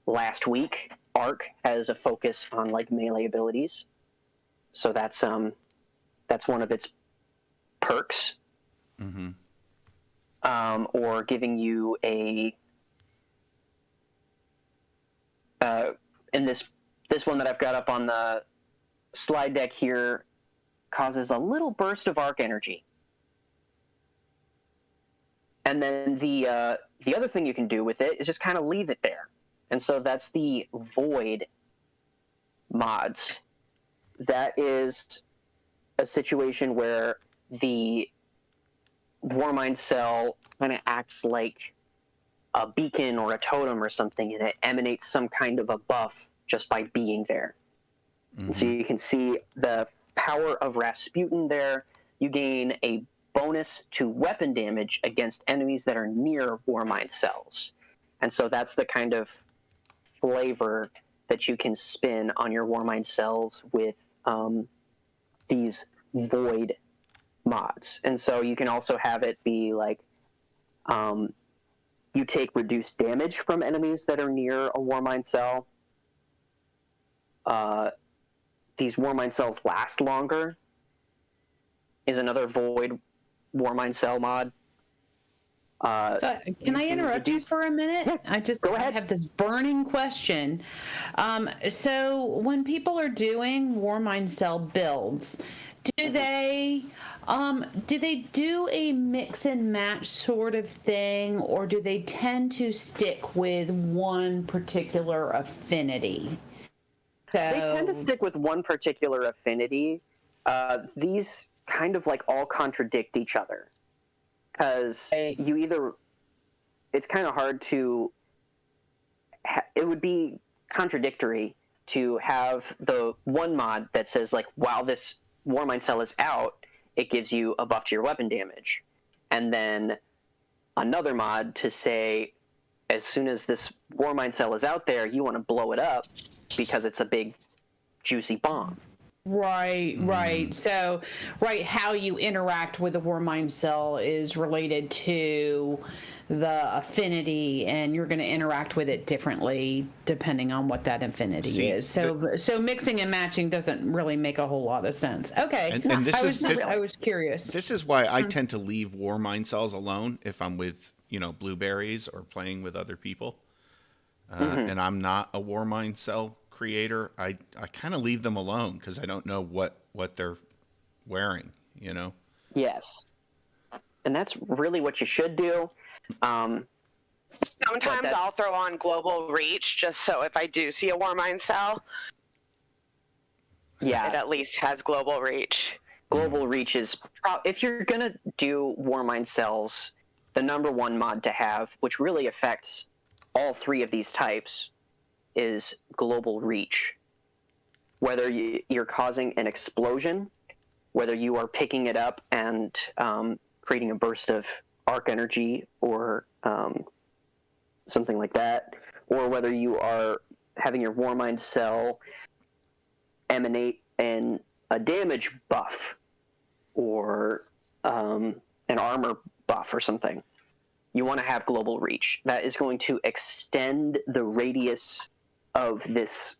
last week, Arc has a focus on like melee abilities. So that's one of its perks. Mm-hmm. Or giving you a in this one that I've got up on the slide deck here causes a little burst of arc energy. And then the other thing you can do with it is just kind of leave it there. And so that's the Void mods. That is a situation where the Warmine Cell kind of acts like a beacon or a totem or something, and it emanates some kind of a buff just by being there. And so you can see the power of Rasputin there. You gain a bonus to weapon damage against enemies that are near Warmine Cells. And so that's the kind of flavor that you can spin on your Warmine Cells with these Void mods. And so you can also have it be like you take reduced damage from enemies that are near a Warmine Cell. These Warmine Cells last longer is another Void Warmine Cell mod. So can I interrupt you for a minute? Yeah, go ahead. I have this burning question. So when people are doing Warmine Cell builds, do they do a mix and match sort of thing, or do they tend to stick with one particular affinity? They tend to stick with one particular affinity. These kind of like all contradict each other, because it's kind of hard to. It would be contradictory to have the one mod that says like, while this Warmine Cell is out, it gives you a buff to your weapon damage, and then another mod to say, as soon as this Warmine Cell is out there, you want to blow it up because it's a big, juicy bomb. Right. So, how you interact with the Warmine Cell is related to the affinity, and you're going to interact with it differently depending on what that affinity is. So mixing and matching doesn't really make a whole lot of sense. Okay. And I was curious. This is why I tend to leave Warmine Cells alone if I'm with, blueberries or playing with other people. And I'm not a Warmine Cell creator. I kind of leave them alone because I don't know what they're wearing, Yes. And that's really what you should do. Sometimes I'll throw on global reach just so if I do see a Warmine Cell, it at least has global reach. Global reach is, if you're going to do Warmine Cells, the number one mod to have, which really affects all three of these types, is global reach. Whether you're causing an explosion, whether you are picking it up and creating a burst of arc energy or something like that, or whether you are having your Warmine Cell emanate in a damage buff or an armor buff or something, you want to have global reach. That is going to extend the radius of this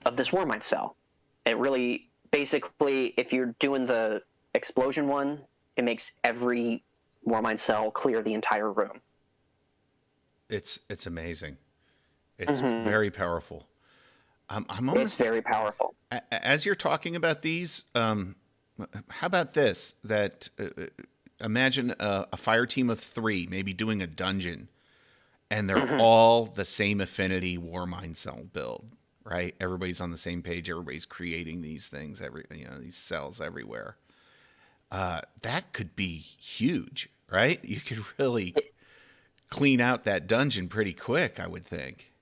Warmine Cell. It really, basically, if you're doing the explosion one, it makes every Warmine Cell clear the entire room. It's amazing. It's very powerful. I'm almost, it's very powerful. As you're talking about these, how about this? That imagine a fire team of 3 maybe doing a dungeon, and they're all the same affinity Warmine Cell build, right? Everybody's on the same page. Everybody's creating these things, these cells everywhere. That could be huge, right? You could really clean out that dungeon pretty quick, I would think.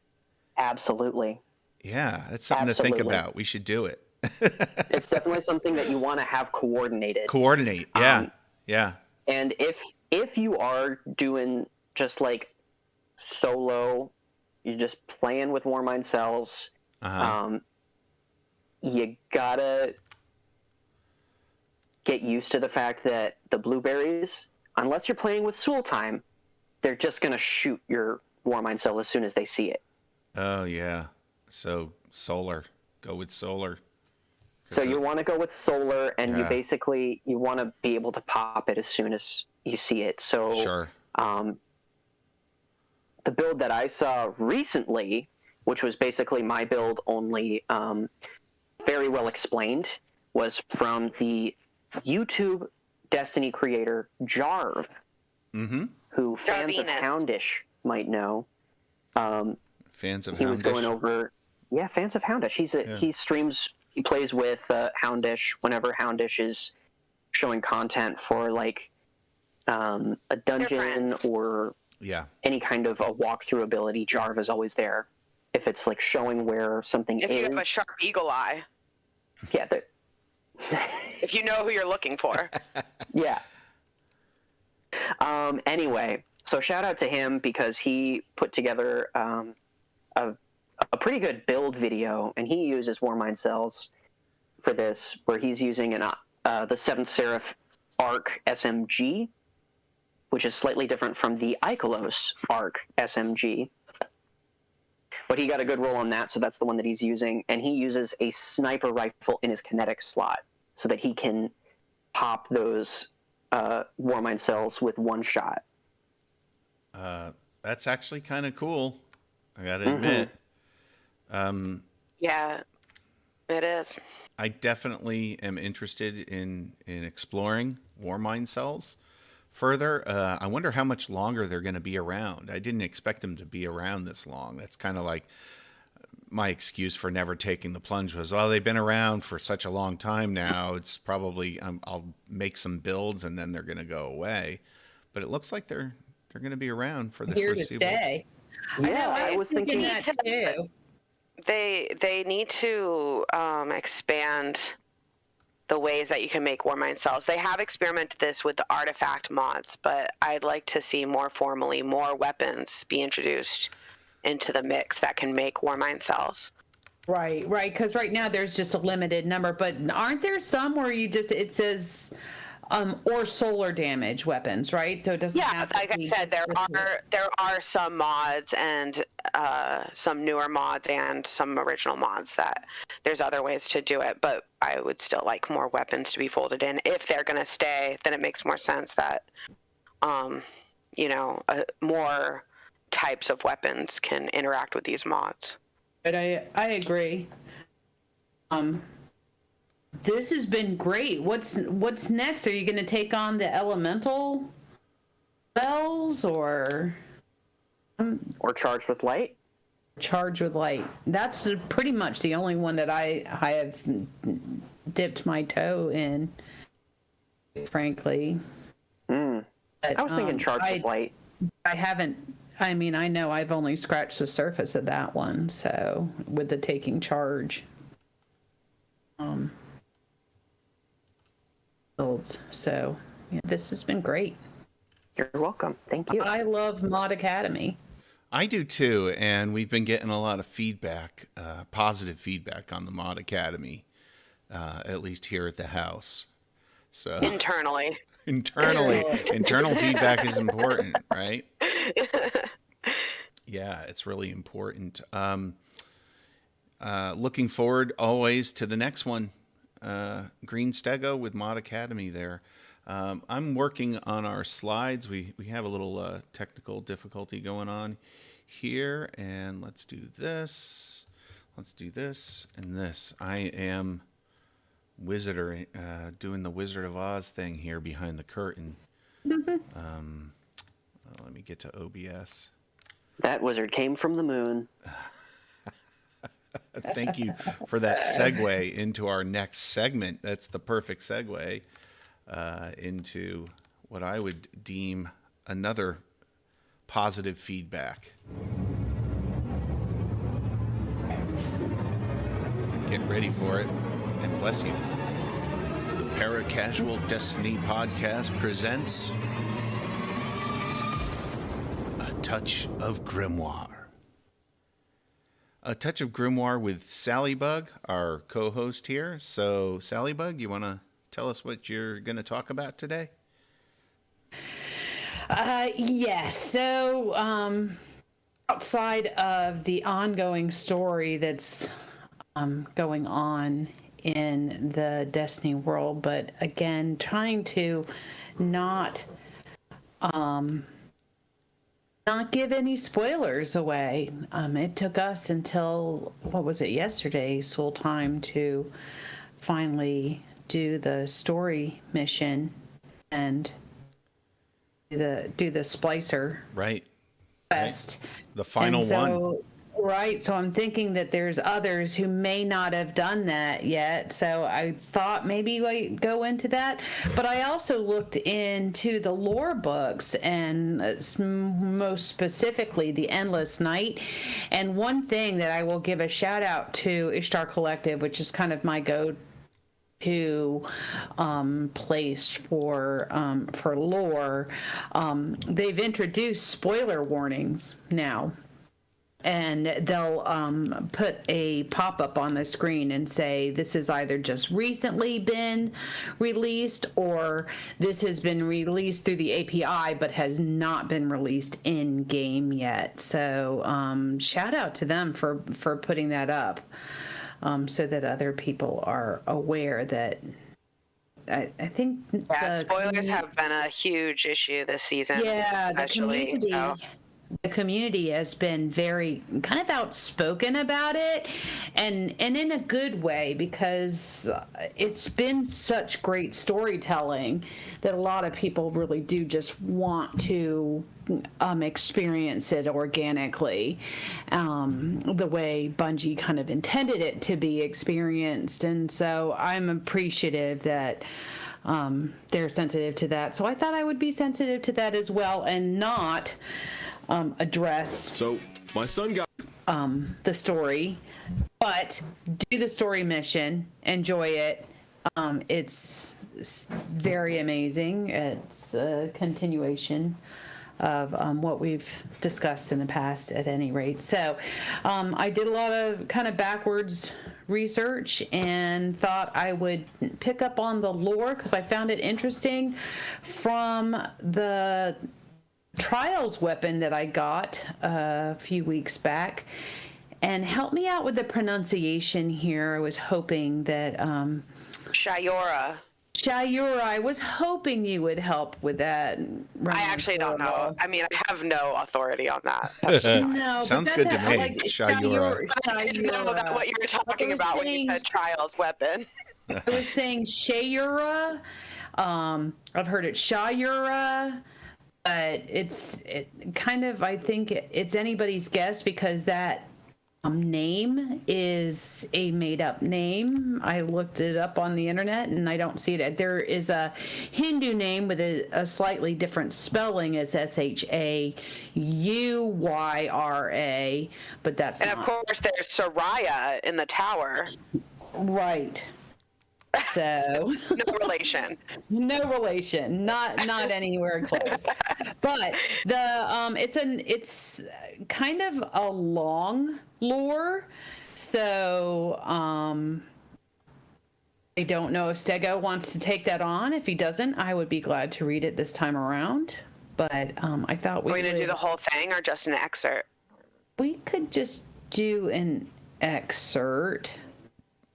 Absolutely. Yeah, that's something to think about. We should do it. It's definitely something that you want to have coordinated. Coordinate, yeah. Yeah. And if you are doing just like solo, you're just playing with Warmine Cells, you gotta get used to the fact that the blueberries, unless you're playing with Soul Time, they're just going to shoot your Warmine Cell as soon as they see it. Oh, yeah. So, solar. Go with solar. So you want to go with solar, and you want to be able to pop it as soon as you see it. So sure. The build that I saw recently, which was basically my build only very well explained, was from the YouTube Destiny creator Jarv, who fans of Houndish might know. Fans of Houndish? He was going over... Yeah, fans of Houndish. He streams... He plays with Houndish whenever Houndish is showing content for, like, a dungeon or any kind of a walkthrough ability. Jarv is always there. If it's, like, showing where something is... If you have a sharp eagle eye. Yeah, if you know who you're looking for. Yeah. Anyway, so shout out to him because he put together a pretty good build video, and he uses Warmine Cells for this, where he's using the 7th Seraph Arc SMG, which is slightly different from the Ikelos Arc SMG. But he got a good roll on that, so that's the one that he's using. And he uses a sniper rifle in his kinetic slot so that he can pop those Warmine Cells with one shot. That's actually kind of cool. I gotta admit. Yeah, it is. I definitely am interested in exploring Warmine Cells further. I wonder how much longer they're going to be around. I didn't expect them to be around this long. That's kind of like my excuse for never taking the plunge was, oh, they've been around for such a long time now. It's probably I'll make some builds and then they're going to go away. But it looks like they're going to be around for the Here to foreseeable. stay. Yeah, I was thinking that too. They need to expand the ways that you can make Warmine cells. They have experimented this with the artifact mods, but I'd like to see more formally more weapons be introduced into the mix that can make Warmine cells. Right. Because right now there's just a limited number, but aren't there some where it says or solar damage weapons, right? So it doesn't. Yeah, have to like I be said, there are some mods and some newer mods and some original mods that there's other ways to do it, but I would still like more weapons to be folded in. If they're going to stay, then it makes more sense that more types of weapons can interact with these mods. But I agree. This has been great. What's next? Are you going to take on the elemental spells or charged with light? Charge with light? That's pretty much the only one that I have dipped my toe in, frankly. But, I was thinking charged with light. I haven't. I mean, I know I've only scratched the surface of that one. So with the taking charge. Builds. So yeah, this has been great. You're welcome. Thank you. I love Mod Academy. I do too, and we've been getting a lot of feedback, positive feedback on the Mod Academy, at least here at the house. So Internally, internal feedback is important, right? Yeah, it's really important. Looking forward always to the next one. Green Stego with Mod Academy there. I'm working on our slides. We have a little technical difficulty going on here, and let's do this. Let's do this and this. I am doing the Wizard of Oz thing here behind the curtain. Let me get to OBS. That wizard came from the moon. Thank you for that segue into our next segment. That's the perfect segue into what I would deem another positive feedback. Get ready for it, and bless you. The Paracasual Destiny Podcast presents A Touch of Grimoire. A Touch of Grimoire with Sallybug, our co-host here. So, Sallybug, you want to tell us what you're going to talk about today? Yes. So, outside of the ongoing story that's going on in the Destiny world, but again, trying to not give any spoilers away. It took us until, yesterday, Soul Time, to finally do the story mission and do the splicer quest. Right. The final one. Right. So I'm thinking that there's others who may not have done that yet. So I thought maybe we'd go into that. But I also looked into the lore books, and most specifically the Endless Night. And one thing that I will give a shout out to Ishtar Collective, which is kind of my go-to place for lore. They've introduced spoiler warnings now. And they'll put a pop-up on the screen and say, this has either just recently been released, or this has been released through the API but has not been released in-game yet. So shout out to them for putting that up, so that other people are aware that I think Yeah, spoilers have been a huge issue this season. Yeah, especially, the community has been very kind of outspoken about it, and in a good way, because it's been such great storytelling that a lot of people really do just want to experience it organically, the way Bungie kind of intended it to be experienced. And so I'm appreciative that they're sensitive to that. So I thought I would be sensitive to that as well, and not address So my son got the story, but do the story mission, enjoy it. It's very amazing. It's a continuation of what we've discussed in the past, at any rate. So I did a lot of kind of backwards research and thought I would pick up on the lore because I found it interesting from the Trials weapon that I got a few weeks back. And help me out with the pronunciation here. I was hoping that Sharuya. Sharuya, I was hoping you would help with that. I actually don't know. I mean, I have no authority on that. That's just No, Sounds but good to that's me. like Sharuya. I didn't know that what you were talking about when you said Trials weapon. I was saying Sharuya. I've heard it Sharuya, but it kind of, I think it's anybody's guess because that name is a made-up name. I looked it up on the internet and I don't see it. There is a Hindu name with a slightly different spelling as Shayura, but that's And not. of course, there's Soraya in the tower. Right. So No relation. no relation, not anywhere close. But the it's kind of a long lore, so I don't know if Stego wants to take that on. If he doesn't, I would be glad to read it this time around. But I thought Are we gonna do the whole thing or just an excerpt? we could just do an excerpt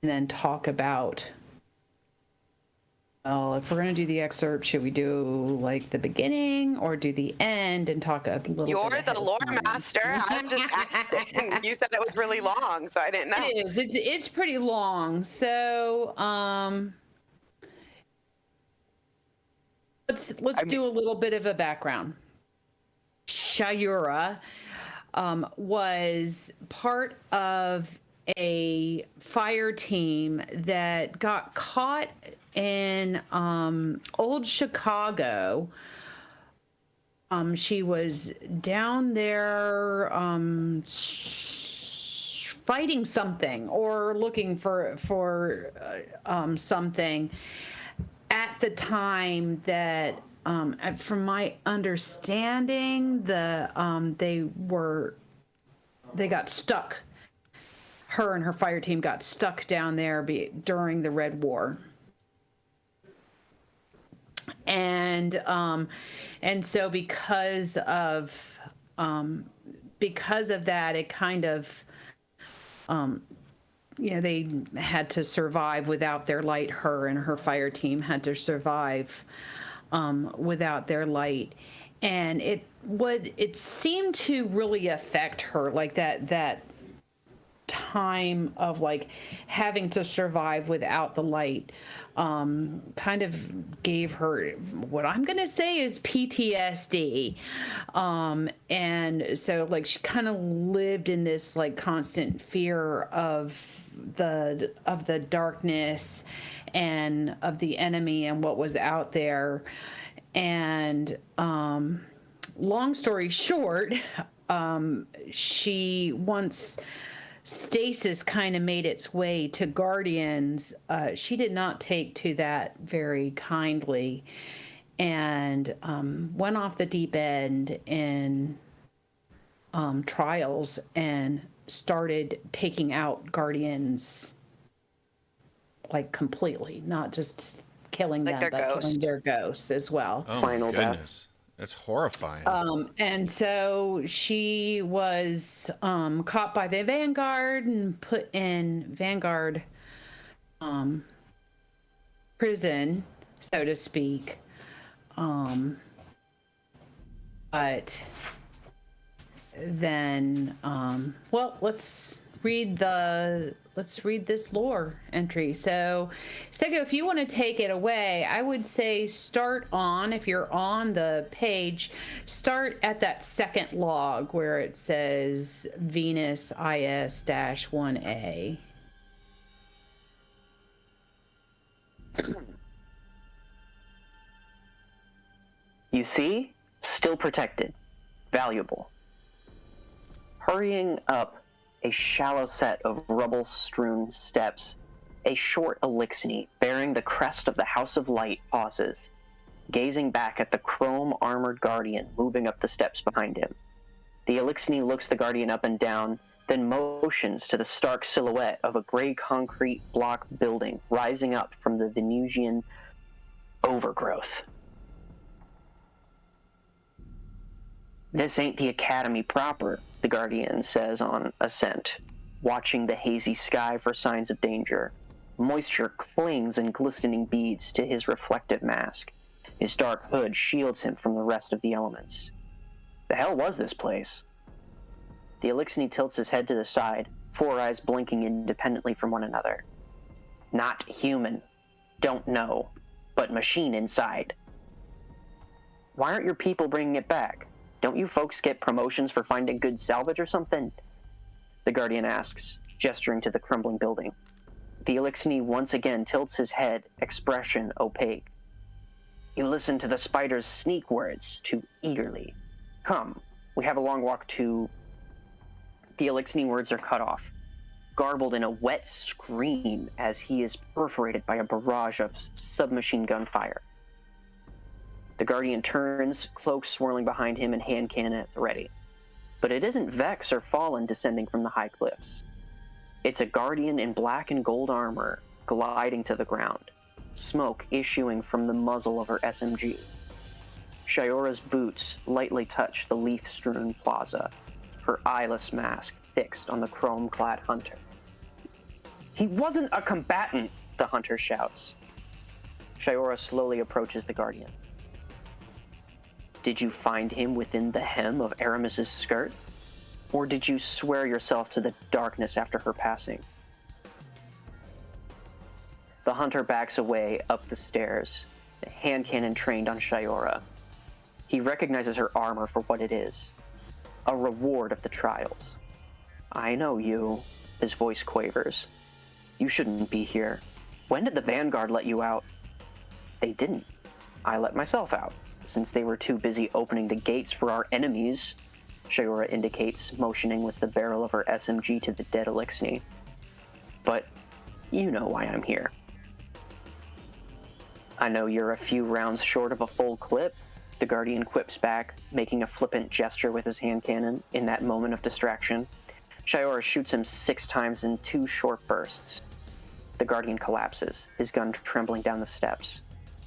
and then talk about. Well, if we're going to do the excerpt, should we do like the beginning or do the end and talk a little You're bit? the lore master. I'm just asking. You said it was really long, so I didn't know. It is. It's pretty long. So let's do a little bit of a background. Sharuya was part of a fire team that got caught in old Chicago. She was down there fighting something or looking for something at the time that from my understanding they got stuck. Her and her fire team got stuck down there during the Red War. And so because of that, it kind of they had to survive without their light. Her and her fire team had to survive without their light, and it seemed to really affect her, like that time of like having to survive without the light kind of gave her what I'm gonna say is PTSD, and so like she kind of lived in this like constant fear of the darkness and of the enemy and what was out there. And long story short, she once Stasis kind of made its way to Guardians, she did not take to that very kindly, and went off the deep end in Trials and started taking out Guardians like completely, not just killing Like them, their but ghost. killing their ghosts as well. Oh Final my death. goodness. That's horrifying. And so she was caught by the Vanguard and put in Vanguard prison so to speak. But then, well, let's read this lore entry. So, Sego, if you want to take it away, I would say if you're on the page, start at that second log where it says Venus IS-1A. You see? Still protected. Valuable. Hurrying up a shallow set of rubble-strewn steps, a short Elixni bearing the crest of the House of Light pauses, gazing back at the chrome-armored Guardian moving up the steps behind him. The Elixni looks the Guardian up and down, then motions to the stark silhouette of a gray concrete block building rising up from the Venusian overgrowth. This ain't the Academy proper, the Guardian says on ascent, watching the hazy sky for signs of danger. Moisture clings in glistening beads to his reflective mask. His dark hood shields him from the rest of the elements. The hell was this place? The Elixni tilts his head to the side, four eyes blinking independently from one another. Not human. Don't know. But machine inside. Why aren't your people bringing it back? Don't you folks get promotions for finding good salvage or something? The Guardian asks, gesturing to the crumbling building. The Elixni once again tilts his head, expression opaque. You listen to the spider's sneak words too eagerly. Come, we have a long walk to... The Elixni words are cut off, garbled in a wet scream as he is perforated by a barrage of submachine gun fire. The Guardian turns, cloak swirling behind him and hand cannon at the ready. But it isn't Vex or Fallen descending from the high cliffs. It's a Guardian in black and gold armor gliding to the ground, smoke issuing from the muzzle of her SMG. Shayora's boots lightly touch the leaf-strewn plaza, her eyeless mask fixed on the chrome-clad hunter. He wasn't a combatant, the hunter shouts. Shayora slowly approaches the Guardian. Did you find him within the hem of Aramis's skirt? Or did you swear yourself to the darkness after her passing? The hunter backs away up the stairs, the hand cannon trained on Shayora. He recognizes her armor for what it is, a reward of the trials. I know you, his voice quavers. You shouldn't be here. When did the Vanguard let you out? They didn't. I let myself out, since they were too busy opening the gates for our enemies, Shayora indicates, motioning with the barrel of her SMG to the dead Elixni. But you know why I'm here. I know you're a few rounds short of a full clip, the Guardian quips back, making a flippant gesture with his hand cannon in that moment of distraction. Shayora shoots him 6 times in 2 short bursts. The Guardian collapses, his gun trembling down the steps.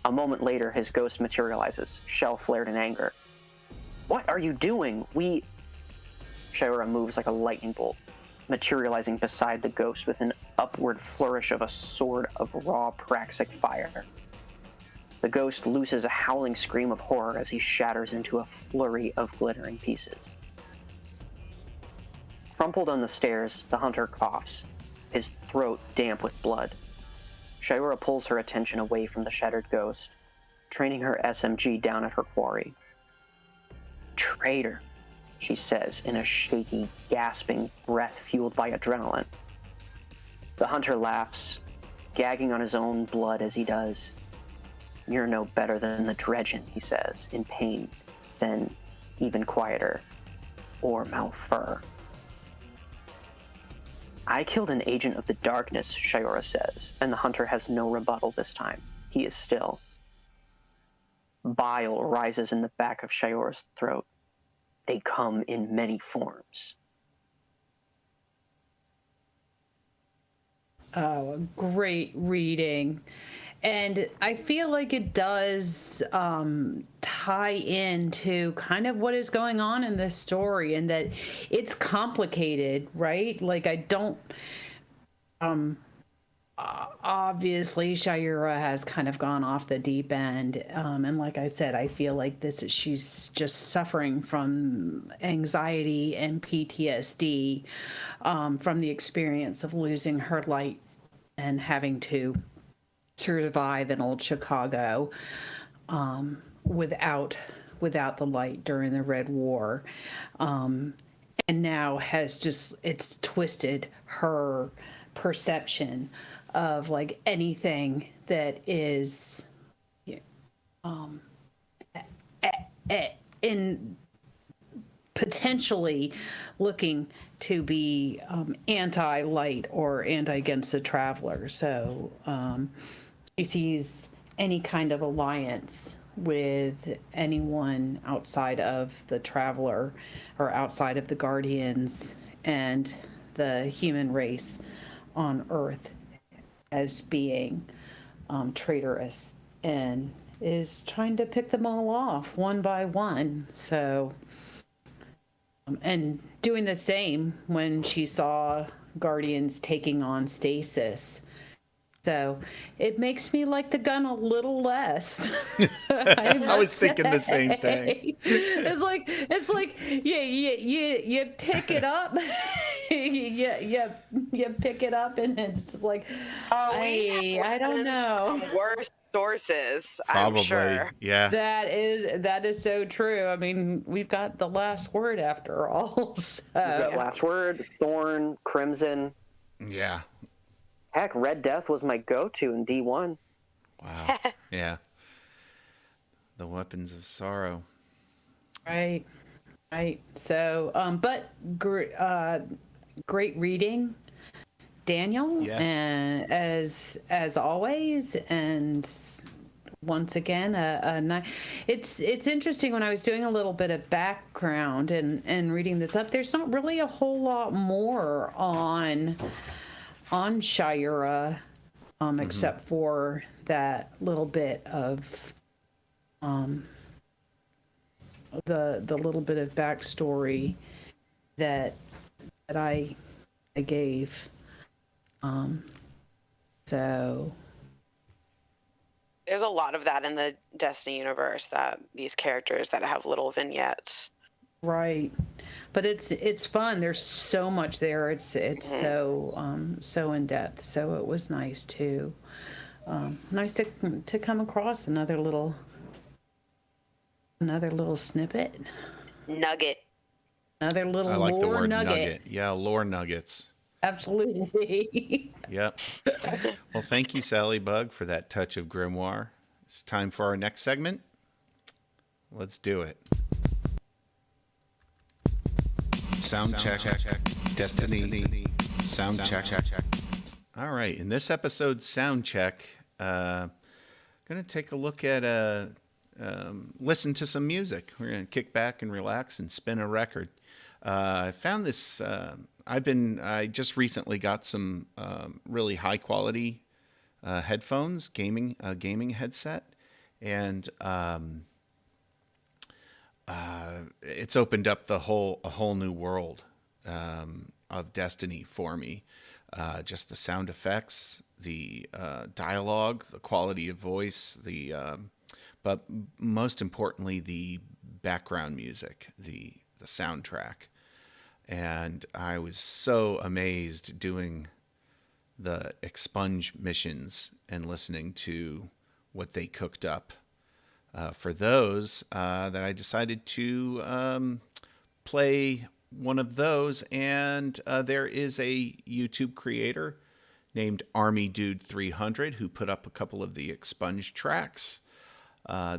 A moment later, his ghost materializes, shell flared in anger. What are you doing? Shayora moves like a lightning bolt, materializing beside the ghost with an upward flourish of a sword of raw praxic fire. The ghost looses a howling scream of horror as he shatters into a flurry of glittering pieces. Crumpled on the stairs, the hunter coughs, his throat damp with blood. Shayora pulls her attention away from the shattered ghost, training her SMG down at her quarry. Traitor, she says in a shaky, gasping breath fueled by adrenaline. The hunter laughs, gagging on his own blood as he does. You're no better than the Dredgen, he says, in pain, then even quieter. Or Malfur. I killed an agent of the darkness, Shayora says, and the hunter has no rebuttal this time. He is still. Bile rises in the back of Shayora's throat. They come in many forms. Oh, great reading. And I feel like it does tie into kind of what is going on in this story, and that it's complicated, right? Like, I don't obviously Sharuya has kind of gone off the deep end, and like I said, I feel like she's just suffering from anxiety and PTSD from the experience of losing her light and having to survive in old Chicago without the light during the Red War, and now it's twisted her perception of like anything that is in potentially looking to be anti-light or anti-against the traveler. So she sees any kind of alliance with anyone outside of the traveler or outside of the guardians and the human race on Earth as being traitorous, and is trying to pick them all off one by one. So and doing the same when she saw Guardians taking on Stasis. So it makes me like the gun a little less. I was thinking the same thing. It's like you pick it up, you pick it up, and it's just like, I don't know. From worse sources, Probably, I'm sure. yeah. That is so true. I mean, we've got the last word after all. So. We've got last word, Thorn, Crimson. Yeah. Heck, Red Death was my go-to in D1. Wow. Yeah. The weapons of sorrow. Right. So, but great reading, Daniel. Yes. And as always, and once again, it's interesting. When I was doing a little bit of background and reading this up, there's not really a whole lot more on Sharuya, except for that little bit of the little bit of backstory that I gave. So There's a lot of that in the Destiny universe, that these characters that have little vignettes. right, but it's fun. There's so much there. It's so in depth. So it was nice to come across another little snippet, Nugget. another little I like the lore word nugget. Yeah, lore nuggets. Absolutely. Yep. Well, thank you, Sally Bug, for that touch of grimoire. It's time for our next segment. Let's do it. Sound check. Destiny. Sound check. All right. In this episode's sound check, going to take a look at listen to some music. We're going to kick back and relax and spin a record. I found this. I just recently got some really high quality headphones, gaming headset, and it's opened up a whole new world of Destiny for me. Just the sound effects, the dialogue, the quality of voice, but most importantly, the background music, the soundtrack. And I was so amazed doing the Expunge missions and listening to what they cooked up for those that I decided to play one of those. And there is a YouTube creator named Army Dude 300 who put up a couple of the Expunge tracks.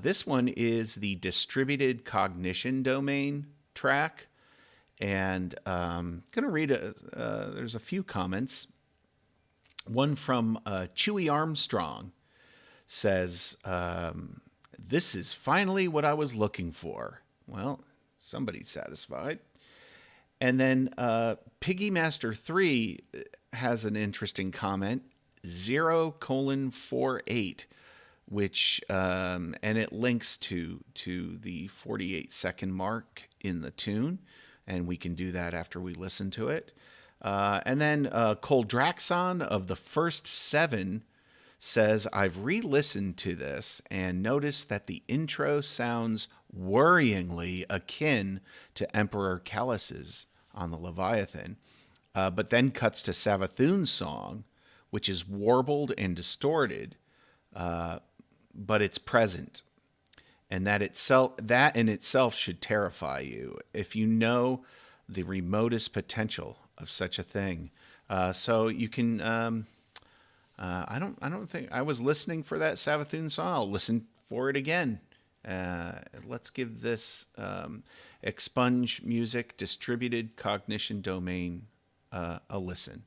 This one is the Distributed Cognition Domain track. And I'm going to read there's a few comments. One from Chewy Armstrong says, this is finally what I was looking for. Well, somebody's satisfied. And then Piggy Master 3 has an interesting comment, 0:48, which and it links to the 48-second mark in the tune. And we can do that after we listen to it. And then Coldraxon of the First Seven says, I've re-listened to this and noticed that the intro sounds worryingly akin to Emperor Callus's on the Leviathan, but then cuts to Savathun's song, which is warbled and distorted, but it's present. And that in itself should terrify you if you know the remotest potential of such a thing. So you can. I don't think I was listening for that Savathun song. I'll listen for it again. Let's give this Expunge Music Distributed Cognition Domain a listen.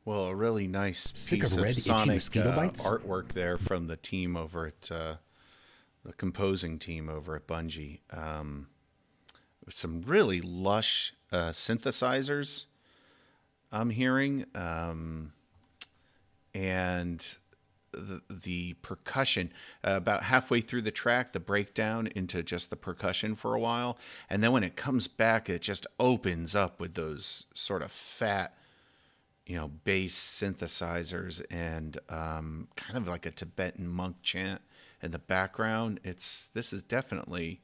Well, a really nice piece of sonic artwork there from the team over at the composing team over at Bungie. Some really lush synthesizers I'm hearing, and the percussion about halfway through the track, the breakdown into just the percussion for a while, and then when it comes back, it just opens up with those sort of fat, bass synthesizers and kind of like a Tibetan monk chant in the background. This is definitely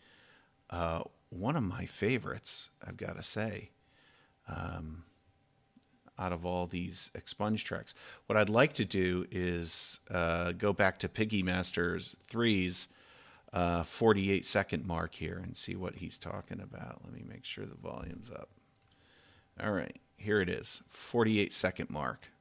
one of my favorites, I've got to say, out of all these Expunge tracks. What I'd like to do is go back to Piggy Masters 3's 48-second mark here and see what he's talking about. Let me make sure the volume's up. All right. Here it is, 48-second mark.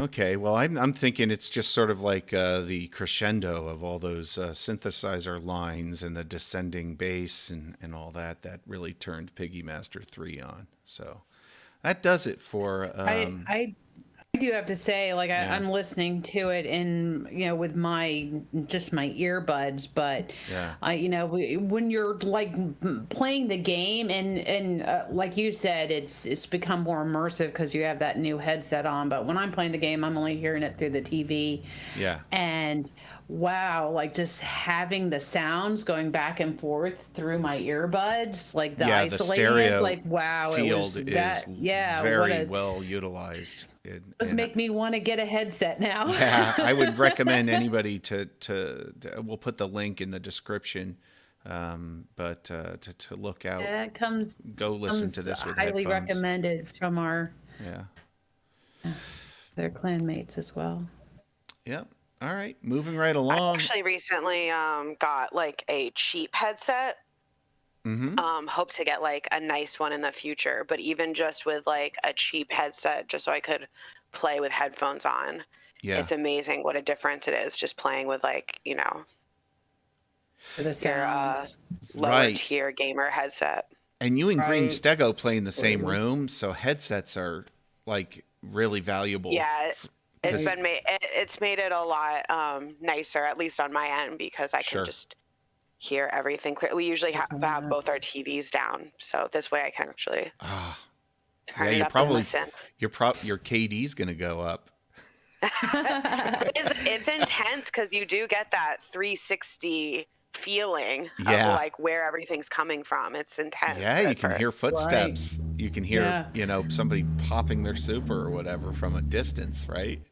Okay, well, I'm thinking it's just sort of like the crescendo of all those synthesizer lines and a descending bass and all that really turned Piggy Master 3 on. So that does it for. I do have to say, like, Yeah. I'm listening to it in, with my earbuds, but Yeah. when you're like playing the game and like you said, it's become more immersive because you have that new headset on. But when I'm playing the game, I'm only hearing it through the TV. Yeah. And wow, like just having the sounds going back and forth through my earbuds, like the Yeah, the isolating stereo is like, wow, it field was is that, yeah, very well utilized. Does make me want to get a headset now. Yeah, I would recommend anybody to we'll put the link in the description, but to look out. Yeah, that comes. Go listen to this with highly headphones. recommended from our their clanmates as well. Yep. All right, moving right along. I actually recently got like a cheap headset. Hope to get like a nice one in the future, but even just with like a cheap headset, just so I could play with headphones on, it's amazing what a difference it is just playing with like, For the sound. your lower tier gamer headset. And you and Green Stego play in the same room, so headsets are like really valuable. Yeah, it's made it a lot nicer, at least on my end, because I can just hear everything clear. We usually have both our TVs down, so this way I can actually turn it up and listen. Your KD's gonna go up. It's intense because you do get that 360 feeling of like where everything's coming from. It's intense. Yeah, you can hear footsteps. Right. You can hear somebody popping their super or whatever from a distance, right?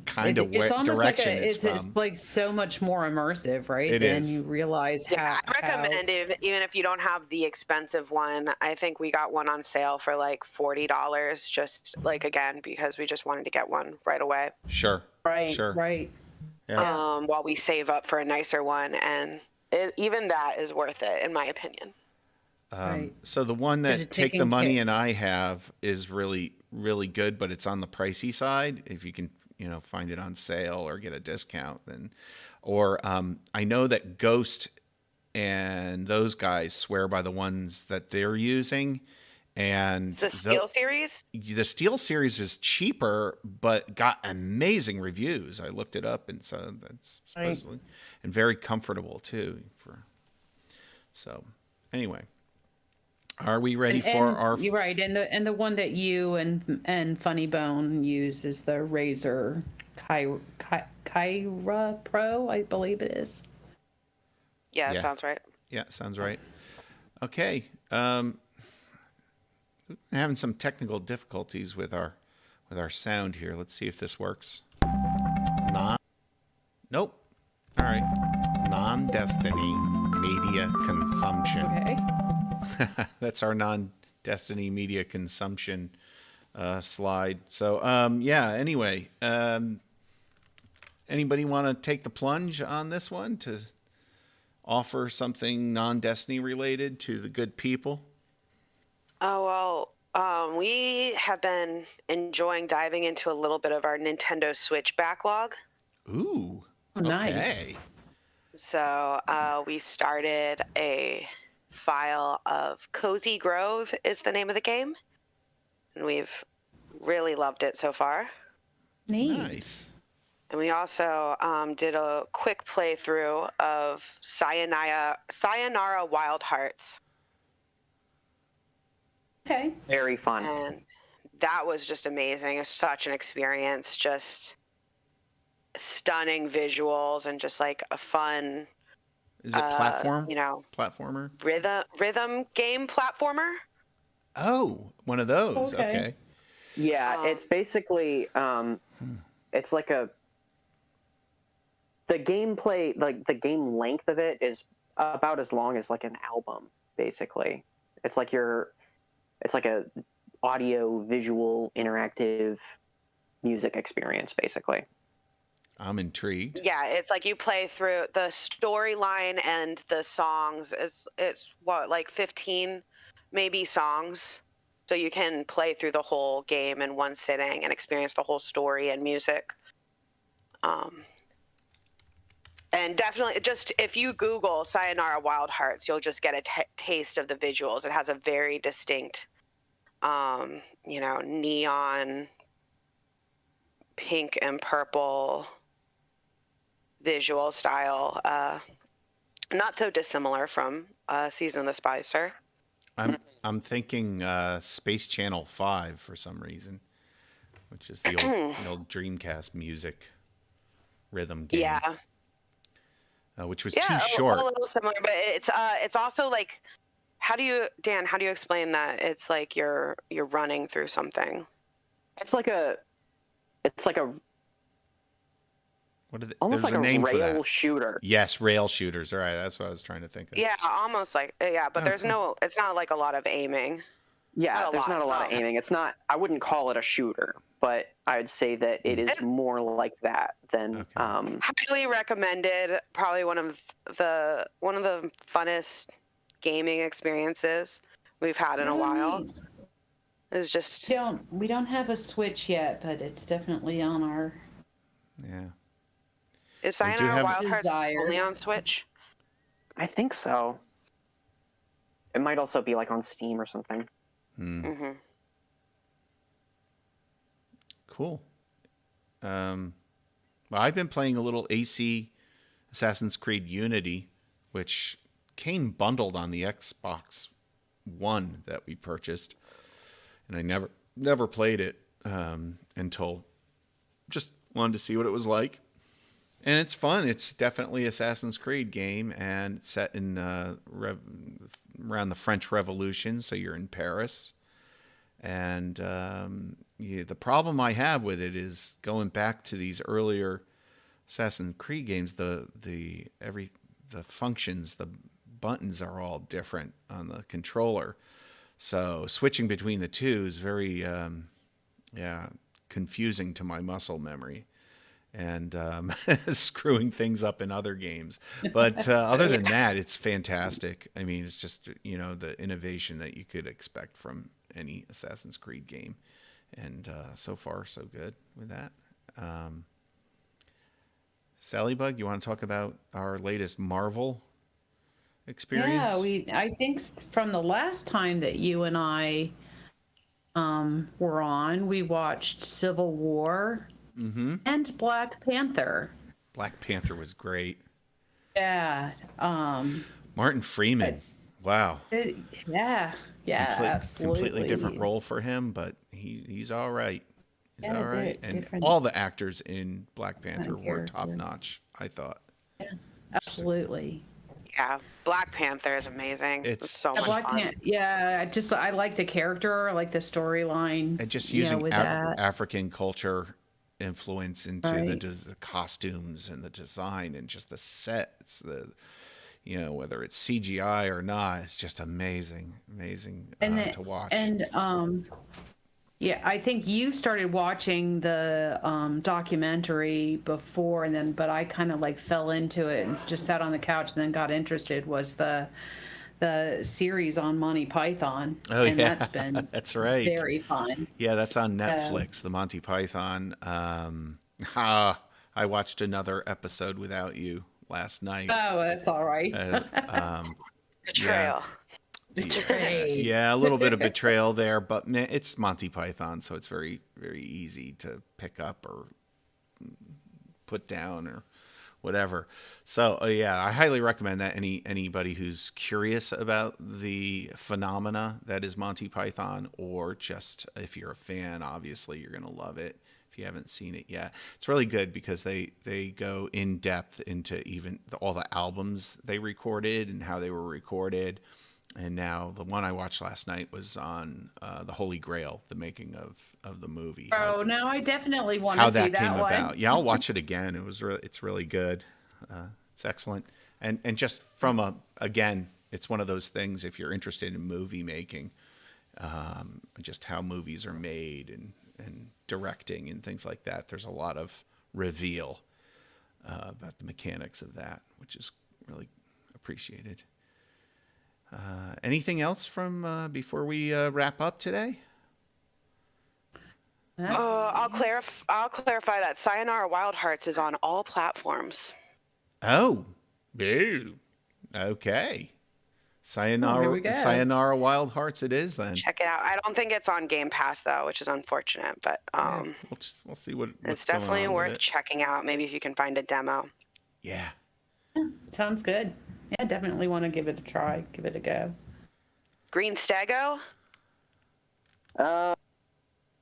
Kind of where direction like it's like so much more immersive, right? It is. And you realize how. I recommend it, even if you don't have the expensive one. I think we got one on sale for like $40, just like again because we just wanted to get one right away. Sure. Right. Sure. Right. Yeah. While we save up for a nicer one, and even that is worth it, in my opinion. So the one that Take the Money and I have is really, really good, but it's on the pricey side. If you can, find it on sale or get a discount, then, or I know that Ghost and those guys swear by the ones that they're using. And the Steel series? The Steel series is cheaper, but got amazing reviews. I looked it up, and so that's supposedly and very comfortable too. So anyway, are we ready for our? You're right, and the one that you and Funny Bone use is the Razer Kyra Pro, I believe it is. Yeah, that sounds right. Yeah, sounds right. Okay. Having some technical difficulties with our sound here. Let's see if this works. Nope. All right. Non-Destiny media consumption. Okay. That's our non-Destiny media consumption slide. So anyway, anybody want to take the plunge on this one to offer something non-Destiny related to the good people? Oh, well, we have been enjoying diving into a little bit of our Nintendo Switch backlog. Ooh, nice. Okay. So we started a file of Cozy Grove is the name of the game. And we've really loved it so far. Neat. Nice. And we also did a quick playthrough of Sayonara Wild Hearts. Okay. Very fun. And that was just amazing. It's such an experience. Just stunning visuals and just like a fun. Is it platform? Platformer. Rhythm game platformer. Oh, one of those. Okay. Yeah, it's basically it's like the gameplay, like the game length of it is about as long as like an album. Basically, it's like a audio, visual, interactive music experience, basically. I'm intrigued. Yeah, it's like you play through the storyline and the songs. It's what, like 15 maybe songs. so you can play through the whole game in one sitting and experience the whole story and music. And definitely, just if you Google Sayonara Wild Hearts, you'll just get a taste of the visuals. It has a very distinct, neon, pink and purple visual style. Not so dissimilar from Season of the Spicer. I'm thinking Space Channel 5 for some reason, which is the old Dreamcast music rhythm game. Yeah. Which was too short. A little similar, but it's also like, how do you explain that? It's like you're running through something. It's like a What are they? almost There's like a name a for that. rail shooter. Yes, rail shooters. All right, that's what I was trying to think of. Yeah, almost like but there's no. It's not like a lot of aiming. Yeah, there's not a lot of aiming. It's not. I wouldn't call it a shooter, but I'd say that it is more like that than. Okay. Highly recommended. Probably one of the funnest gaming experiences we've had in a while. It's just We don't have a Switch yet, but it's definitely on our. Yeah. Is Sayonara Wild Hearts desire. only on Switch? I think so. It might also be like on Steam or something. Mm-hmm. Cool. Well, I've been playing a little AC Assassin's Creed Unity, which came bundled on the Xbox One that we purchased, and I never played it until just wanted to see what it was like. And it's fun. It's definitely Assassin's Creed game, and it's set in around the French Revolution, so you're in Paris. And the problem I have with it is going back to these earlier Assassin's Creed games. The functions, the buttons are all different on the controller, so switching between the two is very confusing to my muscle memory, and screwing things up in other games. But other than that, it's fantastic. I mean, it's just, the innovation that you could expect from any Assassin's Creed game. And so far, so good with that. Sally Bug, you want to talk about our latest Marvel experience? Yeah, I think from the last time that you and I were on, we watched Civil War and Black Panther. Black Panther was great. Yeah. Martin Freeman. Wow. Absolutely. Completely different role for him, but he's all right. He's all right. And different. all the actors in Black Panther were top notch, I thought. Yeah, absolutely. Yeah, Black Panther is amazing. It's so much fun. I like the character, I like the storyline. And just using African culture influence into the costumes and the design and just the sets, whether it's CGI or not, it's just amazing to watch. And I think you started watching the documentary before, but I kind of fell into it and just sat on the couch and then got interested. Was the series on Monty Python? Oh, and yeah, that's been very fun. Yeah, that's on Netflix. The Monty Python. I watched another episode without you last night. Oh, that's all right. Betrayal. Yeah, a little bit of betrayal there, but it's Monty Python, so it's very, very easy to pick up or put down or whatever. So I highly recommend that anybody who's curious about the phenomena that is Monty Python, or just if you're a fan, obviously you're gonna love it. If you haven't seen it yet, it's really good because they go in depth into even all the albums they recorded and how they were recorded. And now the one I watched last night was on the Holy Grail, the making of the movie. Oh, now I definitely want to see that came one. about. Yeah, I'll watch it again. It's really good. It's excellent. And just from again, it's one of those things, if you're interested in movie making, just how movies are made and directing and things like that, there's a lot of reveal about the mechanics of that, which is really appreciated. Anything else from before we wrap up today? I'll clarify that Sayonara Wild Hearts is on all platforms. Oh, boo. Okay. here we go. Sayonara Wild Hearts it is then. Check it out. I don't think it's on Game Pass though, which is unfortunate, but We'll see what's it's definitely going on with worth it. checking out. Maybe if you can find a demo. Yeah. Sounds good. Yeah, definitely want to give it a try. Give it a go. Green Stego?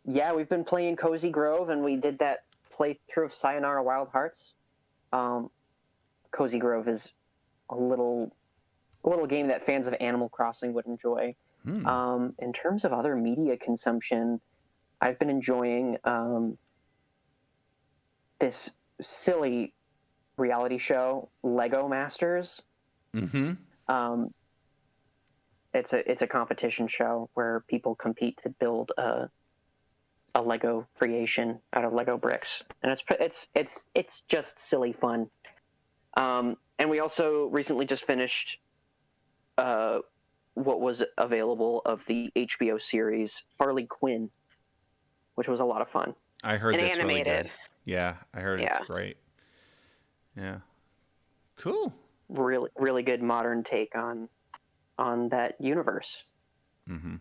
Yeah, we've been playing Cozy Grove, and we did that playthrough of Sayonara Wild Hearts. Cozy Grove is a little game that fans of Animal Crossing would enjoy. In terms of other media consumption, I've been enjoying this silly reality show, Lego Masters. Mm-hmm. It's a competition show where people compete to build a Lego creation out of Lego bricks, and it's just silly fun. And we also recently just finished what was available of the HBO series Harley Quinn, which was a lot of fun. I heard And that's animated. really good. Yeah, I heard it's great. Yeah. Cool. Really, really good modern take on that universe. Mm-hmm.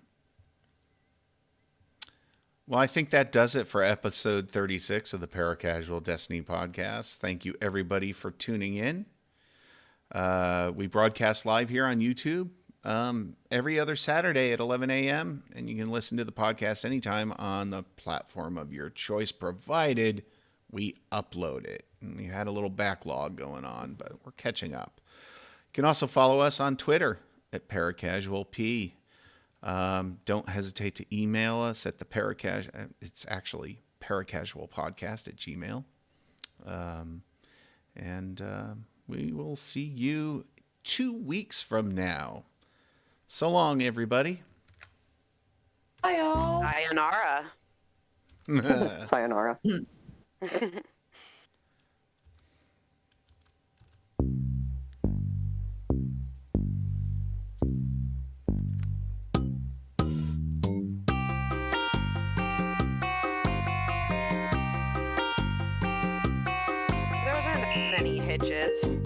Well, I think that does it for episode 36 of the Paracasual Destiny podcast. Thank you, everybody, for tuning in. We broadcast live here on YouTube every other Saturday at 11 a.m., and you can listen to the podcast anytime on the platform of your choice, provided we upload it. And we had a little backlog going on, but we're catching up. You can also follow us on Twitter at ParacasualP. Don't hesitate to email us at the Paracasual. It's actually paracasualpodcast@gmail. And we will see you 2 weeks from now. So long, everybody. Bye, all. Sayonara. Sayonara. Those aren't many hitches.